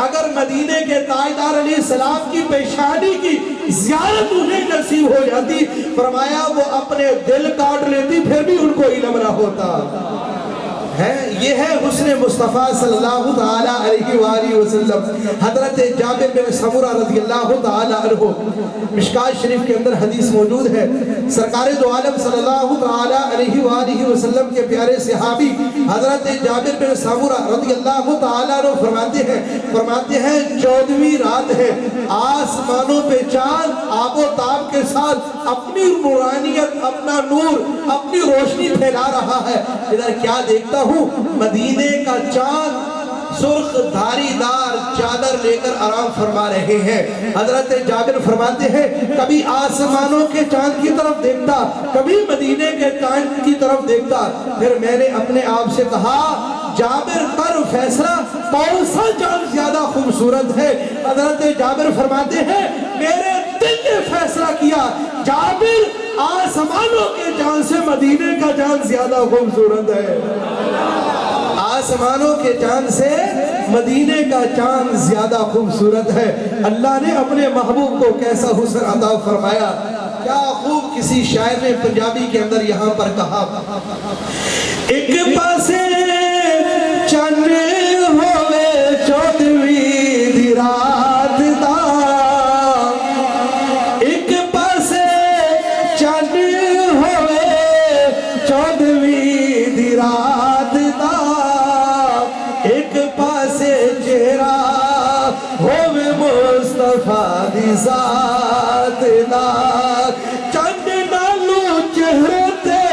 Speaker 10: اگر مدینے کے تاجدار علیہ السلام کی پیشانی کی زیارت انہیں نصیب ہو جاتی، فرمایا وہ اپنے دل کاٹ لیتی، پھر بھی ان کو علم نہ ہوتا ہے۔ یہ ہے حسن مصطفیٰ صلی اللہ تعالیٰ علیہ وآلہ وسلم۔ حضرت جابر بن سمرہ رضی اللہ تعالیٰ عنہ، مشکات شریف کے اندر حدیث موجود ہے، سرکار دو عالم صلی اللہ تعالیٰ علیہ وآلہ وسلم کے پیارے صحابی حضرت جابر بن سمرہ رضی اللہ تعالیٰ عنہ فرماتے ہیں 14ویں رات ہے، آسمانوں پہ چاند آب و تاب کے ساتھ اپنی نورانیت، اپنا نور، اپنی روشنی پھیلا رہا ہے۔ ادھر کیا دیکھتا ہوں؟ مدینے کا چاند سرخ دھاری دار چادر لے کر آرام فرما رہے ہیں۔ حضرت جابر فرماتے ہیں کبھی آسمانوں کے چاند کی طرف دیکھتا، کبھی مدینے کے چاند کی طرف دیکھتا، پھر میں نے اپنے آپ سے کہا جابر کر فیصلہ، کون سا چاند زیادہ خوبصورت ہے؟ حضرت جابر فرماتے ہیں میرے دل نے فیصلہ کیا جابر آسمانوں کے جان سے مدینے کا جان زیادہ خوبصورت ہے، آسمانوں کے جان سے مدینے کا چاند زیادہ خوبصورت ہے۔ اللہ نے اپنے محبوب کو کیسا حسن عطا فرمایا، کیا خوب کسی شاعر نے پنجابی کے اندر یہاں پر کہا، ایک پاسے چند ہوئے 14ویں دی رات دا، ایک پاسے چند ہوئے 14ویں دی رات دا، ایک پاسے چہرہ ہوئے مصطفیٰ دی ذات دا، چند نالو چہرے تے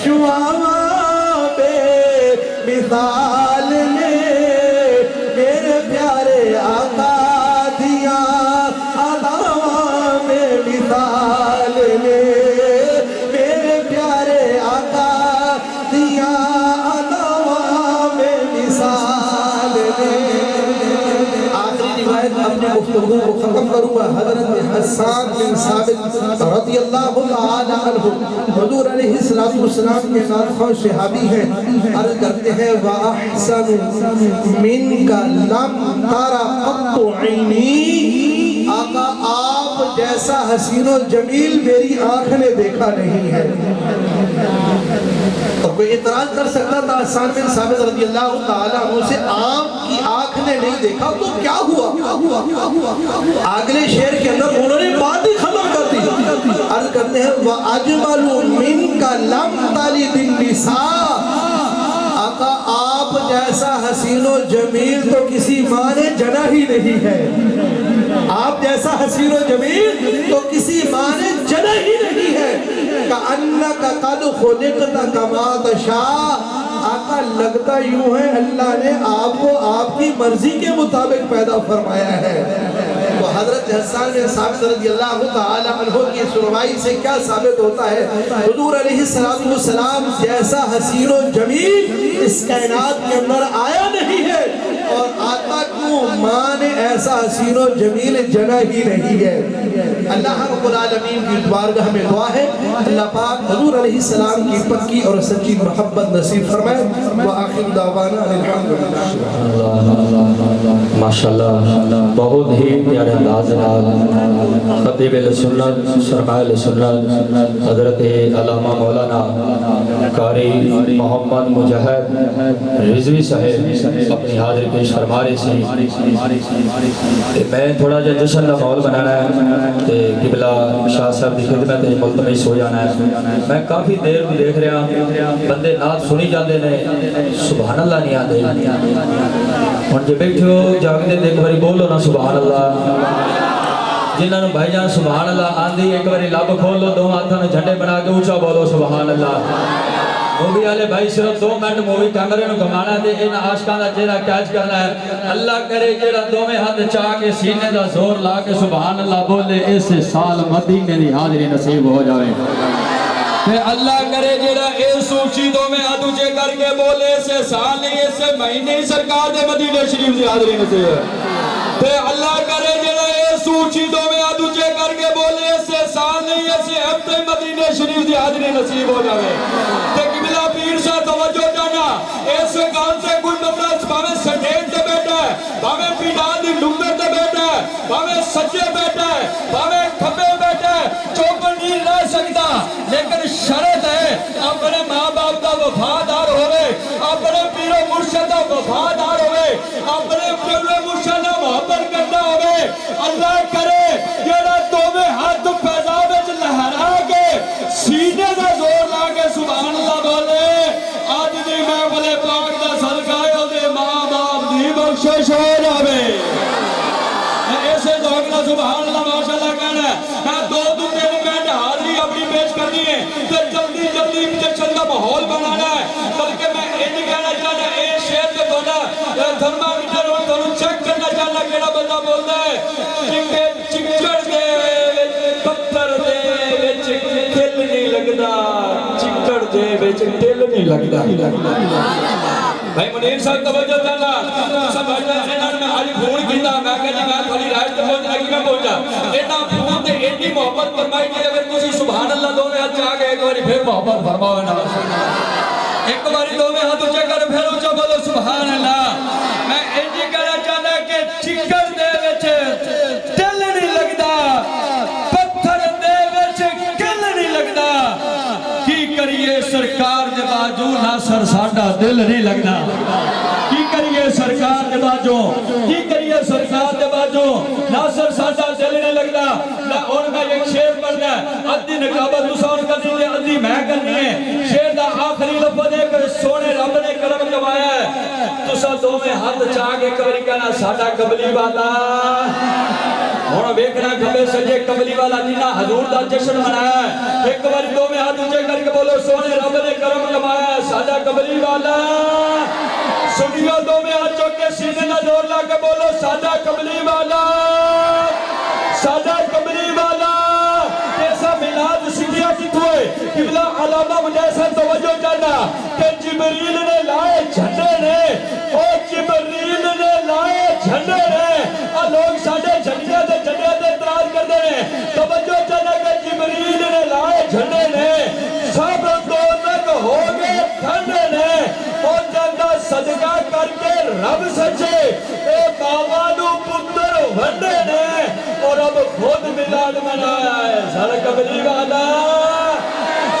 Speaker 10: شعاواں بے مثال نے، میرے پیارے آقا دیا علاواں بے مثال نے، میرے پیارے آقا دیا علاواں بے مثال نے۔ آخری روایت اپنے گفتگو کو ختم کروں گا، حضرت حسان بن ثابت رضی اللہ تعالی عنہ حضور علیہ السلام کے ناطخ صحابی ہیں، عرض کرتے ہیں وَأَحْسَنُ مِنْكَ لَمْ تَرَ قَطُّ عَيْنِي، آقا آپ جیسا حسین و جمیل میری آنکھ نے دیکھا نہیں ہے۔ اور کوئی اعتراض کر سکتا تھا حسان بن ثابت رضی اللہ تعالیٰ عنہ سے، آپ کی آنکھ نے نہیں دیکھا تو کیا ہوا؟ اگلے شعر کے اندر انہوں نے بات ہی ختم کر دی، عرض کرتے ہیں وَأَجْمَلُ مِنْكَ لَمْ تَلِدِ النِّسَاء، آقا آپ جیسا حسین و جمیل تو کسی ماں نے جنا ہی نہیں ہے، آپ جیسا حسین و جمیل تو کسی ماں نے جنا ہی نہیں ہے۔ کَأَنَّكَ قَدْ خُلِقْتَ كَمَا تَشَاءُ، آقا لگتا یوں ہے اللہ نے آپ کو آپ کی مرضی کے مطابق پیدا فرمایا ہے۔ تو حضرت حسان بن ثابت رضی اللہ تعالی عنہ کی سنوائی سے کیا ثابت ہوتا ہے؟ حضور علیہ السلام جیسا حسین و جمیل اس کائنات کے اندر آیا نہیں ہے، اور آتا کیوں ماں نے ایسا حسین و جمیل جنا ہی نہیں ہے۔ اللہ رب العالمین کی بارگاہ میں دعا ہے اللہ پاک حضور علیہ السلام کی پکی اور سچی محبت نصیب فرمائے۔ وآخر دعوانا الحمدللہ۔
Speaker 1: ماشاءاللہ بہت ہی پیارے انداز نال خطیب سنت سرمایہ سنت حضرت علامہ مولانا قاری محمد مجاہد رضوی صاحب اپنی حاضر پیش فرما رہے سے میں تھوڑا جا جشن کا ماحول بنانا ہے تے قبلہ شاہ صاحب کی خدمت ملتمس ہو جانا ہے۔ میں کافی دیر بھی دیکھ رہا بندے نعت سنی جاندے نے سبحان اللہ نہیں آتے، ہن جے بیٹھے ہو جاگدے دیکھ باری بولو نا سبحان اللہ، جنہاں نوں بھائی جان سبحان اللہ آندی ایک باری لب کھول لو، دو ہاتھاں نوں جھنڈے بنا کے اونچا بولو سبحان اللہ۔ مووی والے بھائی صرف 2 منٹ مووی کیمرے نوں گھمانا تے ان عاشقاں دا چہرہ کیچ کرنا ہے۔ اللہ کرے جڑا دوویں ہاتھ چاہ کے سینے دا زور لا کے سبحان اللہ بولے اس سال مدینے دی حاضری نصیب ہو جاوے۔ تے اللہ کرے جڑا اس اونچی دوویں ہاتھ اونچے کر کے بولے اس سال نہیں اس مہینے سرکار دے مدینے شریف دی حاضری نصیب ہے۔ تے اللہ کرے جڑا اس اونچی دوویں ہاتھ اونچے کر کے بولے اس سال نہیں اس ہفتے مدینے شریف دی حاضری نصیب ہو جاوے۔ تے قبلہ پیر صاحب توجہ جانا، اس گان سے کوئی بندہ باویں سٹیج تے بیٹھا ہے، باویں پیڈال دی نمبر تے بیٹھا ہے، باویں سجے بیٹھا ہے، باویں کھبے بیٹھا ہے، چوکن نہیں رہ سکتا، لیکن شرط ہے اپنے ماں باپ دا وفادار ہوئے، اپنے پیر و مرشد دا وفادار ہوئے، اپنے پیر و مرشد دا محبت کرنا ہوئے۔ اللہ کرے جڑا دوویں ہاتھ پیزاب وچ لہرا کے سینے دا زور لا کے سبحان اللہ بولے، آج دی محفل پاک دا صدقہ ہے دے ماں باپ دی بخشش ہو جاوے۔ ایسے دوگنا سبحان اللہ ماشاءاللہ کہنا ہے۔ میں 2-3 منٹ حاضری اپنی پیش کرنی ہے تو جلدی جلدی جشن کا ماحول بنانا ہے، بلکہ میں یہ کہنا چاہنا اے شعر تے تھوڑا تھرما میٹر اور تھوڑا چیک کرنا چاہنا کیڑا بندہ بولتا ہے چکڑ دے پتھر دے وچ دل نہیں لگدا، چکڑ دے وچ دل نہیں لگدا۔
Speaker 11: بھائی منیر صاحب توجہ کرنا سمجھنا انہاں نے آج فون کیتا میں کہ جی میں تھوڑی رائے تے پہنچنا کی میں پہنچا انہاں فون تے ایڈی محبت فرمائی کہ اگر تسی سبحان اللہ دوویں ہاتھ آ گئے ایک بار پھر محبت فرماؤ نا ایک بار دوویں ہاتھ اونچے کر پھر اونچا بولو سبحان اللہ میں ایڈی کہنا چاہنا کہ چکر دے وچ دل نہیں لگدا پتھر دے وچ کل نہیں لگدا کی کریے سرکار دے باجو ناصر ساڈا دل نہیں لگنا کی کریے سرکار دے باجو کی کریے سرکار دے باجو ناصر ساڈا دل نہیں لگنا نہ ان میں ایک شعر پڑھنا ہے ادھی نقابت تسان کرنی ہے ادھی میں کرنی ہے شعر دا آخری لفظ ہے کہ سونے رب نے کرم کمایا ہے تسا دو میں ہاتھ چاہ کے کبھی کہنا ساڈا قبلی والا ہونا بیکنا کبھے سجے قبلی والا جنہ حضور دا جشن منایا ہے ایک بار دو میں ہاتھ اونچے کر کے بولو سونے رب نے کرم کمایا ہے ساڈا قبلی والا سنیو دو میں ہاتھ چوک کے سینے نہ زور لا کے بولو ساڈا قبلی والا ساڈا قبلی والا ایسا میلاد سکھیا کتوں ہے قبلہ علامہ مجھے توجہ کرنا کہ جبریل نے لائے جھنڈے نے اور جبریل نے لائے جھنڈے نے اور لوگ ساڈے جھنڈے تے اعتراض کرتے ہیں توجہ کرنا کہ جبریل نے لائے جھنڈے نے سب دوزخ ہو گئے ٹھنڈے نے اور جندا صدقہ کر کے رب سچے اے بابا نو پتر ونڈے نے اور اب خود میلاد منایا ہے ساڈا قبلی والا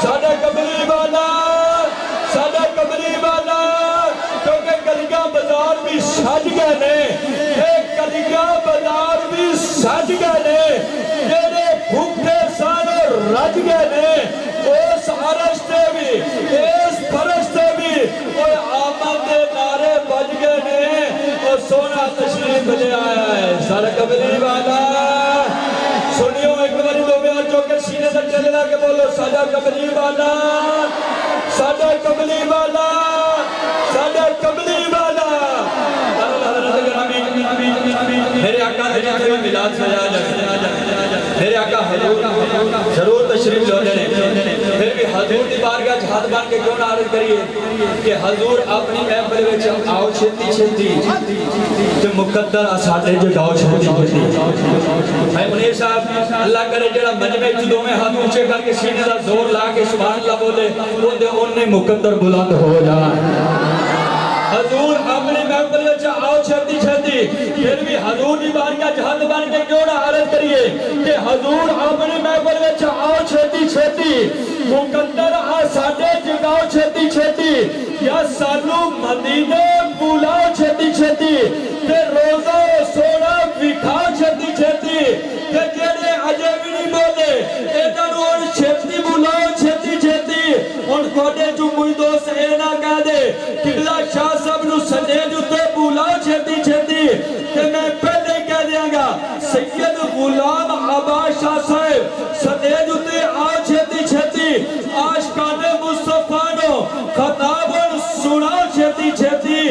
Speaker 11: ساڈا قبلی والا ساڈا قبلی والا کیونکہ گلیاں بازار بھی سج گئے نے ایک گلیاں بازار بھی سج گئے نے جڑے بھوکے سن رج گئے نے اس عرش تے بھی اس فرش تے بھی اور آمد دے نعرے بج گئے نے اور سونا تشریف لے آیا ہے ساڈا قبلی والا سنیو ایک بار دو میں ہاتھ چوک کے سینے سے چلے لا کے بولو ساڈا قبلی والا ساڈا قبلی والا ساڈا قبلی والا میرے آقا حضرت میں میلاد سجایا جائے میرے آقا حضور ضرور تشریف لے لیں پھر بھی حضور دی بارگاہ ہاتھ بن کے کیوں نہ عرض کریے کہ حضور اپنی محفل وچ آؤ چھتی چھتی جو مقدر اساڈے جو گاؤ چھتی چھتی بھائی منیر صاحب اللہ کرے جڑا مجمع وچ دوویں ہاتھ اونچے کر کے سینے دا زور لا کے سبحان اللہ بولے اودے اونے مقدر بلند ہو جائے حضور اپنی محفل وچ آؤ چھتی چھتی پھر بھی حضور دی بارگاہ ہاتھ بن کے کیوں نہ عرض کریے کہ حضور اپنی محفل وچ آؤ چھتی چھتی مقدر ساڈے جگاؤ چھتی چھتی یا سانو مدینے بلاؤ چھتی چھتی تے روزہ سونا وکھاؤ چھتی چھتی کہ جڑے اجے بھی نہیں بولے انہاں نوں ہن چھتی بلاؤ چھتی چھتی ہن کوڈے جو کوئی دوست اے نہ کہہ دے قبلہ شاہ صاحب نوں سجے تے بلاؤ چھتی چھتی کہ میں پہلے کہہ دیاں گا سید غلام عباس شاہ صاحب سجے تے آ چھتی چھتی عاشقان مصطفیٰ نو خطاب سنا چھتی چھتی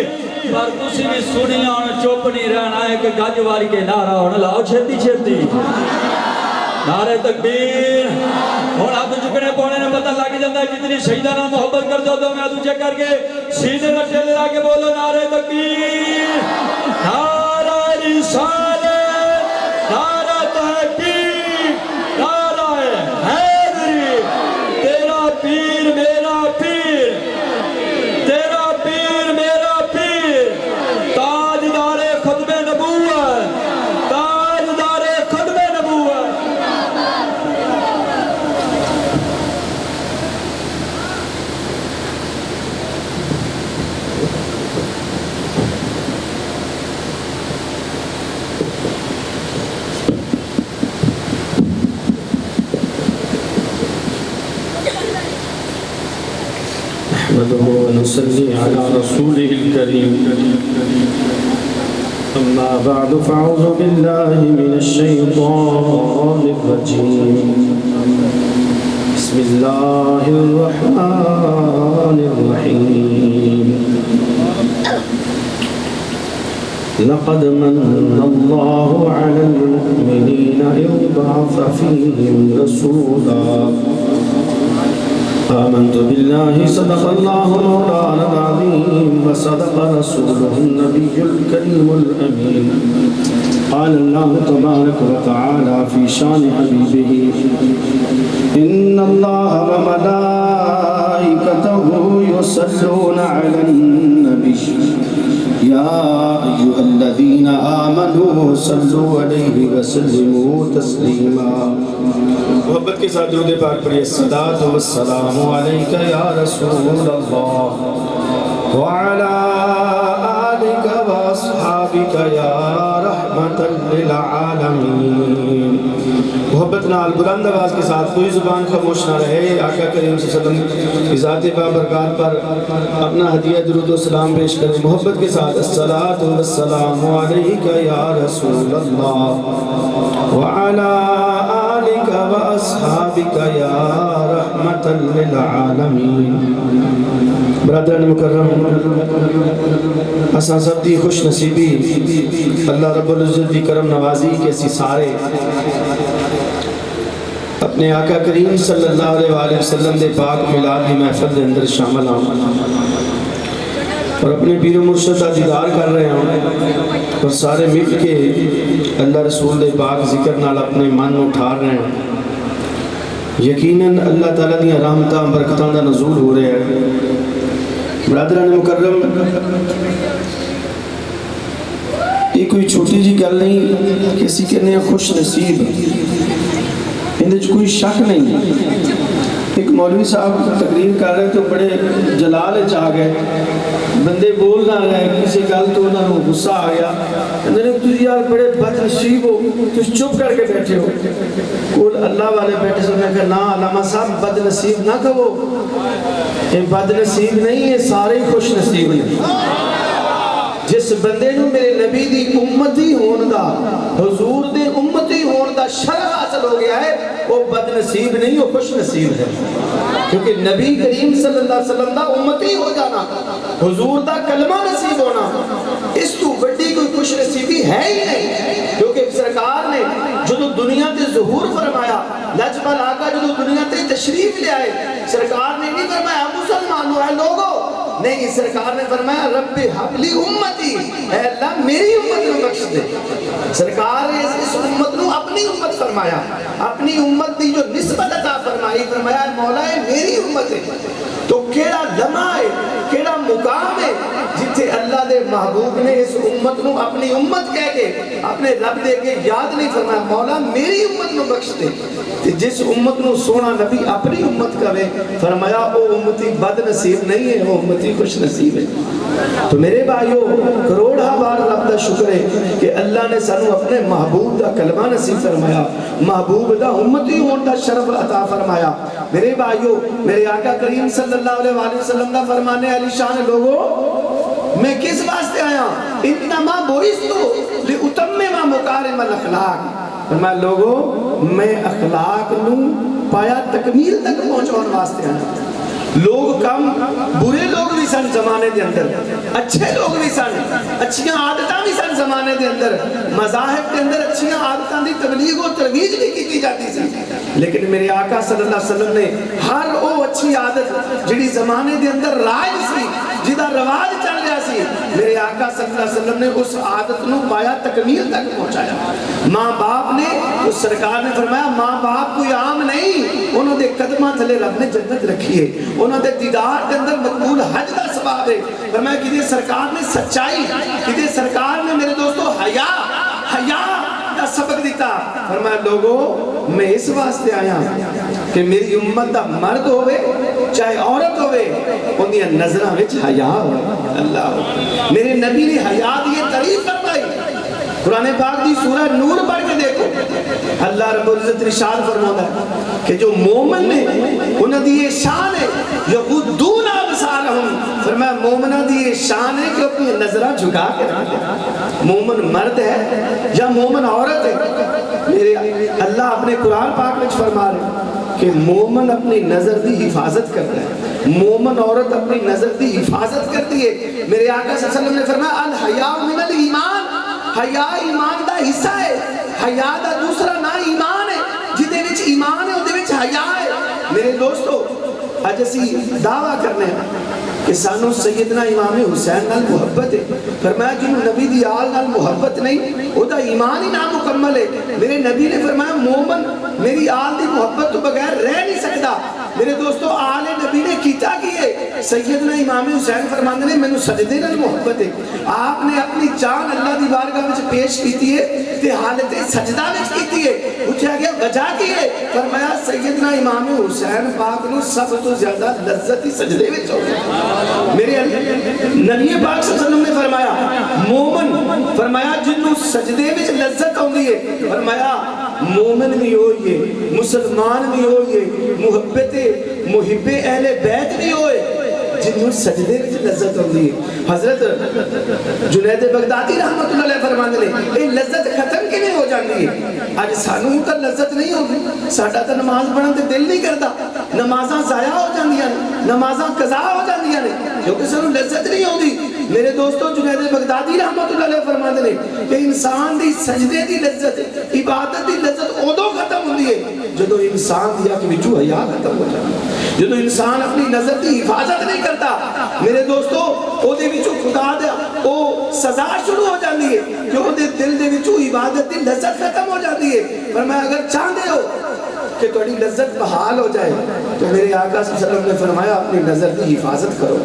Speaker 11: پر تسی بھی سنیا اور چپ نہیں رہنا ہے کہ گج واری کے نعرہ ہونا لاؤ چھتی چھتی نعرہ تکبیر اور آپ چکنے پونے نے پتہ لگ جاتا ہے جتنی شہیدانہ محبت کر دو میں ادھو چیک کر کے سیدھے میں ٹھیلے لا کے بولو نعرہ تکبیر نعرہ رسالت نعرہ تحقیق نعرہ حیدری تیرا پیر میرا پیر تیرا پیر میرا پیر تاجدار ختم نبوت تاجدار ختم نبوت
Speaker 12: نحمده ونصلي على رسوله الكريم أما بعد فأعوذ بالله من الشيطان الرجيم بسم الله الرحمن الرحيم لقد من الله على المؤمنين إذ بعث فيهم رسولا آمنت بالله صدق الله مولانا العظيم وصدق قال الله تبارك وتعالى في شان حبيبه إن الله وملائكته يصلون على النبي يا أيها الذين آمنوا صلوا عليه وسلموا تسليما محبت کے ساتھ درود پاک پڑھیے الصلاۃ والسلام علیک یا رسول اللہ وعلى آلك وأصحابك يا رحمة للعالمين محبت نال بلند آواز کے ساتھ کوئی زبان خاموش نہ رہے آقا کریم صلی اللہ علیہ وسلم کی ذات بابرکات پر اپنا ہدیہ درود و سلام پیش کریں محبت کے ساتھ الصلاۃ والسلام علیک یا رسول اللہ وعلى آلك وأصحابك يا رحمة للعالمين برادران مکرم اساں سب دی خوش نصیبی اللہ رب العزت دی کرم نوازی کے اسی سارے اپنے آقا کریم صلی اللہ علیہ وآلہ وسلم دے پاک میلاد دی محفل دے اندر شامل ہوں اور اپنے پیر و مرشد کا دیدار کر رہے ہوں اور سارے مل کے اللہ رسول دے پاک ذکر نال اپنے من اٹھار رہے ہیں یقیناً اللہ تعالیٰ دی رحمتاں برکتاں دا نزول ہو رہے ہیں برادران مکرم یہ کوئی چھوٹی جی گل نہیں کسی کہنے خوش نصیب اندر کوئی شک نہیں ایک مولوی صاحب تقریر کر رہے تو بڑے جلال چاہ گئے بندے بول نہ رہے کسی گل تو انہوں نے غصہ آ گیا انہوں نے تو یار بڑے بد نصیب ہو تو چپ کر کے بیٹھے ہو کول اللہ والے بیٹھے سے میں کہا نا علامہ صاحب بد نصیب نہ کہو یہ بد نصیب نہیں ہے سارے خوش نصیب ہیں جس بندے نو میرے نبی دی امتی ہون دا حضور دے امتی ہون دا شرف حاصل ہو گیا ہے وہ بد نصیب نہیں وہ خوش نصیب ہے کیونکہ نبی کریم صلی اللہ علیہ وسلم دا امتی ہو جانا حضور دا کلمہ نصیب ہونا اس تو بڑی کوئی خوش نصیبی ہے ہی نہیں کیونکہ سرکار نے جو دنیا تے ظہور فرمایا لجپال آقا جو دنیا تے تشریف لے آئے سرکار نے نہیں فرمایا مسلمانوں اے لوگوں نہیں سرکار نے فرمایا رب حبلی امتی اے اللہ میری امت کو بخش دے سرکار نے اس امت کو اپنی امت فرمایا اپنی امت دی جو نسبت عطا فرمائی فرمایا مولا ہے میری امت ہے تو کیڑا لمحہ ہے کیڑا مقام ہے جتھے اللہ دے محبوب نے اس امت کو اپنی امت کہہ کے اپنے رب دے کے یاد نہیں فرمایا مولا میری امت کو بخش دے جس امت کو سونا نبی اپنی امت کہے فرمایا او امتی بد نصیب نہیں ہے وہ امتی خوش نصیب ہے تو میرے بھائیو کروڑا بار رب دا شکر ہے کہ اللہ نے سانو اپنے محبوب دا کلمہ نصیب فرمایا محبوب دا امتی ہون دا شرف عطا فرمایا میرے بھائیو میرے آقا کریم صلی اللہ علیہ وآلہ وسلم دا فرمانے علی شان لوگوں میں کس واسطے آیا انما بعثتو لاتمم مکارم الاخلاق فرمایا لوگوں میں اخلاق نو پایا تکمیل تک پہنچاؤن واسطے آیا لوگ کم برے لوگ بھی سن زمانے دے اندر اچھے لوگ بھی سن اچھیاں عادتاں بھی سن زمانے دے اندر مذاہب دے اندر اچھیاں عادتاں دی تبلیغ و ترویج بھی کی جاتی سی لیکن میرے آقا صلی اللہ علیہ وسلم نے ہر وہ اچھی عادت جڑی زمانے دے اندر رائج سی جدا رواج چل رہا سی میرے آقا صلی اللہ علیہ وسلم نے اس عادت نو پایا تکمیل تک پہنچایا ماں باپ نے اس سرکار نے فرمایا ماں باپ کوئی عام نہیں انہوں نے قدمہ تھلے رب نے جنت رکھی ہے انہوں نے دیدار کے اندر مقبول حج دا ثواب ہے فرمایا کہ سرکار نے سچائی کہ سرکار نے میرے دوستو حیا دا سبق دیتا فرمایا لوگوں میں اس واسطے آیا کہ میری امت دا مرد ہوئے چاہے عورت ہوئے انہی نظرہ وچ حیا ہوئے اللہ میرے نبی نے حیا دیئے تعریف فرمائی قرآن پاک دی سورہ نور پڑھ کے دیکھو اللہ رب العزت ارشاد فرماتا ہے کہ جو مومن نے انہاں دی یہ شان ہے یغضون ابصارہم فرمایا مومنہ دی یہ شان ہے کہ اپنی نظرہ جھکا کے رکھے مومن مرد ہے یا مومن عورت ہے میرے اللہ اپنے قرآن پاک میں فرما رہے کہ مومن اپنی نظر دی حفاظت کرتا ہے مومن عورت اپنی نظر دی حفاظت کرتی ہے میرے آقا صلی اللہ علیہ وسلم نے فرمایا الحیاء من الایمان حیا ایمان دا حصہ ہے حیا دا دوسرا نا ایمان ہے جدے وچ ایمان ہے اودے وچ حیا ہے میرے دوستو اج اسی دعویٰ کرنے ہیں کہ سانو سیدنا امام حسین نال محبت ہے. فرمایا جنہوں نبی دی آل نال محبت نہیں وہ دا ایمان ہی نامکمل ہے. میرے نبی نے فرمایا مومن میری آل دی محبت تو بغیر رہ نہیں سکتا. میرے دوستو آل نبی نے کیتا کیے. سیدنا امام حسین فرماندے نے مینوں سجدے نال محبت ہے. آپ نے اپنی جان اللہ دی بارگاہ وچ پیش کیتی ہے تے حالت سجدہ وچ کیتی ہے. پوچھا گیا وجہ کی ہے؟ فرمایا سیدنا امام حسین پاک نو سب تو زیادہ لذت ہی سجدے وچ ہوندی ہے. میرے نبی پاک صلی اللہ علیہ وسلم نے فرمایا مومن فرمایا جنوں سجدے وچ لذت ہوندی ہے فرمایا مومن بھی ہوئے مسلمان بھی ہوئے محب اہل بیت بھی ہوئے جنہوں سجدے وچ لذت ہوندی ہے. حضرت جنید بغدادی رحمت اللہ علیہ فرماندے نے یہ لذت ختم کیویں ہو جاندی ہے؟ اج سانوں تو لذت نہیں ہوندی. ساڈا تو نماز پڑھن تے دل نہیں کردا. نمازاں ضائع ہو جاندیاں نے نمازاں قضا ہو جاندیاں نے کیونکہ سانوں لذت نہیں ہوندی. میرے دوستو جنید بغدادی رحمت اللہ علیہ فرماندے نے کہ انسان دی سجدے دی لذت عبادت دی لذت ادوں ختم ہوندی ہے جدوں انسان دی اکھ وچوں حیا ختم ہو جاندی ہے. جدوں انسان اپنی نظر دی حفاظت نہیں کرتا میرے دوستو او دے وچوں خدا دا او سزا شروع ہو جاندی ہے کہ او دے دل دے وچوں عبادت دی لذت ختم ہو جاندی ہے. فرمایا اگر چاہندے ہو کہ تھوڑی لذت بحال ہو جائے تو میرے آقا صلی اللہ علیہ وسلم نے فرمایا اپنی نظر کی حفاظت کرو.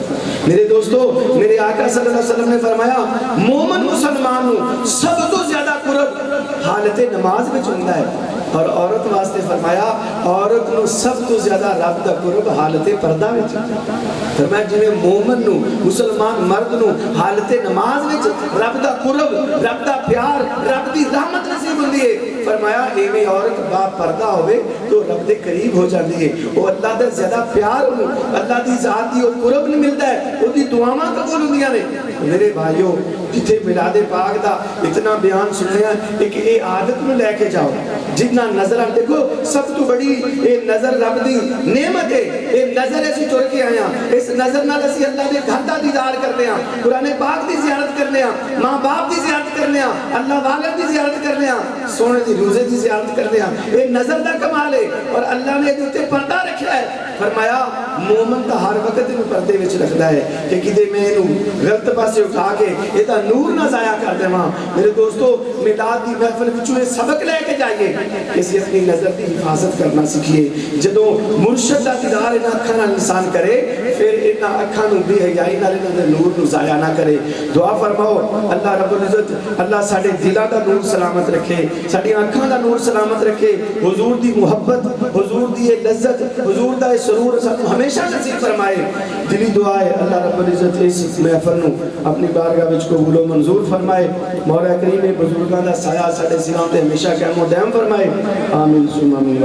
Speaker 12: میرے دوستو میرے آقا صلی اللہ علیہ وسلم نے فرمایا مومن مسلمان ہوں سب تو زیادہ قرب حالت نماز میں چنتا ہے. اور عورت واسطے فرمایا عورت نو سب تو زیادہ رب دا قرب حالت پردہ میں چنتا ہے. فرمایا جنہیں مومن نو مسلمان مرد نو حالت نماز میں رب دا قرب رب دا پیار رب دی رحمت نصیب ہوندی ہے. فرمایا ایویں عورت با پردہ ہوئے تو رب دے قریب ہو جاندی ہے. وہ اللہ دے زیادہ پیار ہو اللہ دی ذات دی قرب نہیں ملتا ہے وہ دی دعاواں قبول ہوندیاں نے. میرے بھائیو جتھے میلاد پاک دا اتنا بیان سنیا ہے کہ اے عادت میں لے کے جاؤ جتنا نظر آپ دیکھو سب تو بڑی اے نظر رب دی نعمت ہے. اے نظر ایسی چور کے آیا اس نظر نال اسی اللہ دے گھر دا دیدار کرنے ہاں قرآن پاک دی زیارت کرنے ہاں ماں باپ دی زیارت کرنے ہاں اللہ والد دی زیارت کرنے ہاں سونے دی روزے دی زیارت کرنے ہاں. اے نظر دا کمال ہے اور اللہ نے دوتے پردہ رکھا ہے. فرمایا مومن تا ہر وقت میں پردے وچ رکھدا ہے کہ کدے میں انہوں غلط پاسے اٹھا کے یہ تا نور نہ ضائع کر دے ماں. میرے دوستو میلاد دی محفل وچوں سبق لے کے جائیے کہ اسی اپنی نظر دی حفاظت کرنا سیکھیے. جدوں مرشد دا دیدار انہاں اکھاں نال انسان کرے پھر انہاں اکھاں نوں بے حیائی نال انہاں دے نور نوں ضائع نہ کرے. دعا فرماؤ اللہ رب العزت اللہ ساڈے دلاں دا نور سلامت رکھے ساڈی اکھاں دا نور سلامت رکھے. حضور دی محبت حضور دی لذت حضور دا سرور سانوں ہمیشہ نصیب فرمائے. دلی دعا ہے اللہ رب العزت اس محفل نوں اپنی بارگاہ وچ قبول و منظور فرمائے. مولا کریم نے بزرگاں دا سایہ ساڈے سراں تے ہمیشہ قائم و دائم فرمائے. آمین ثم آمین.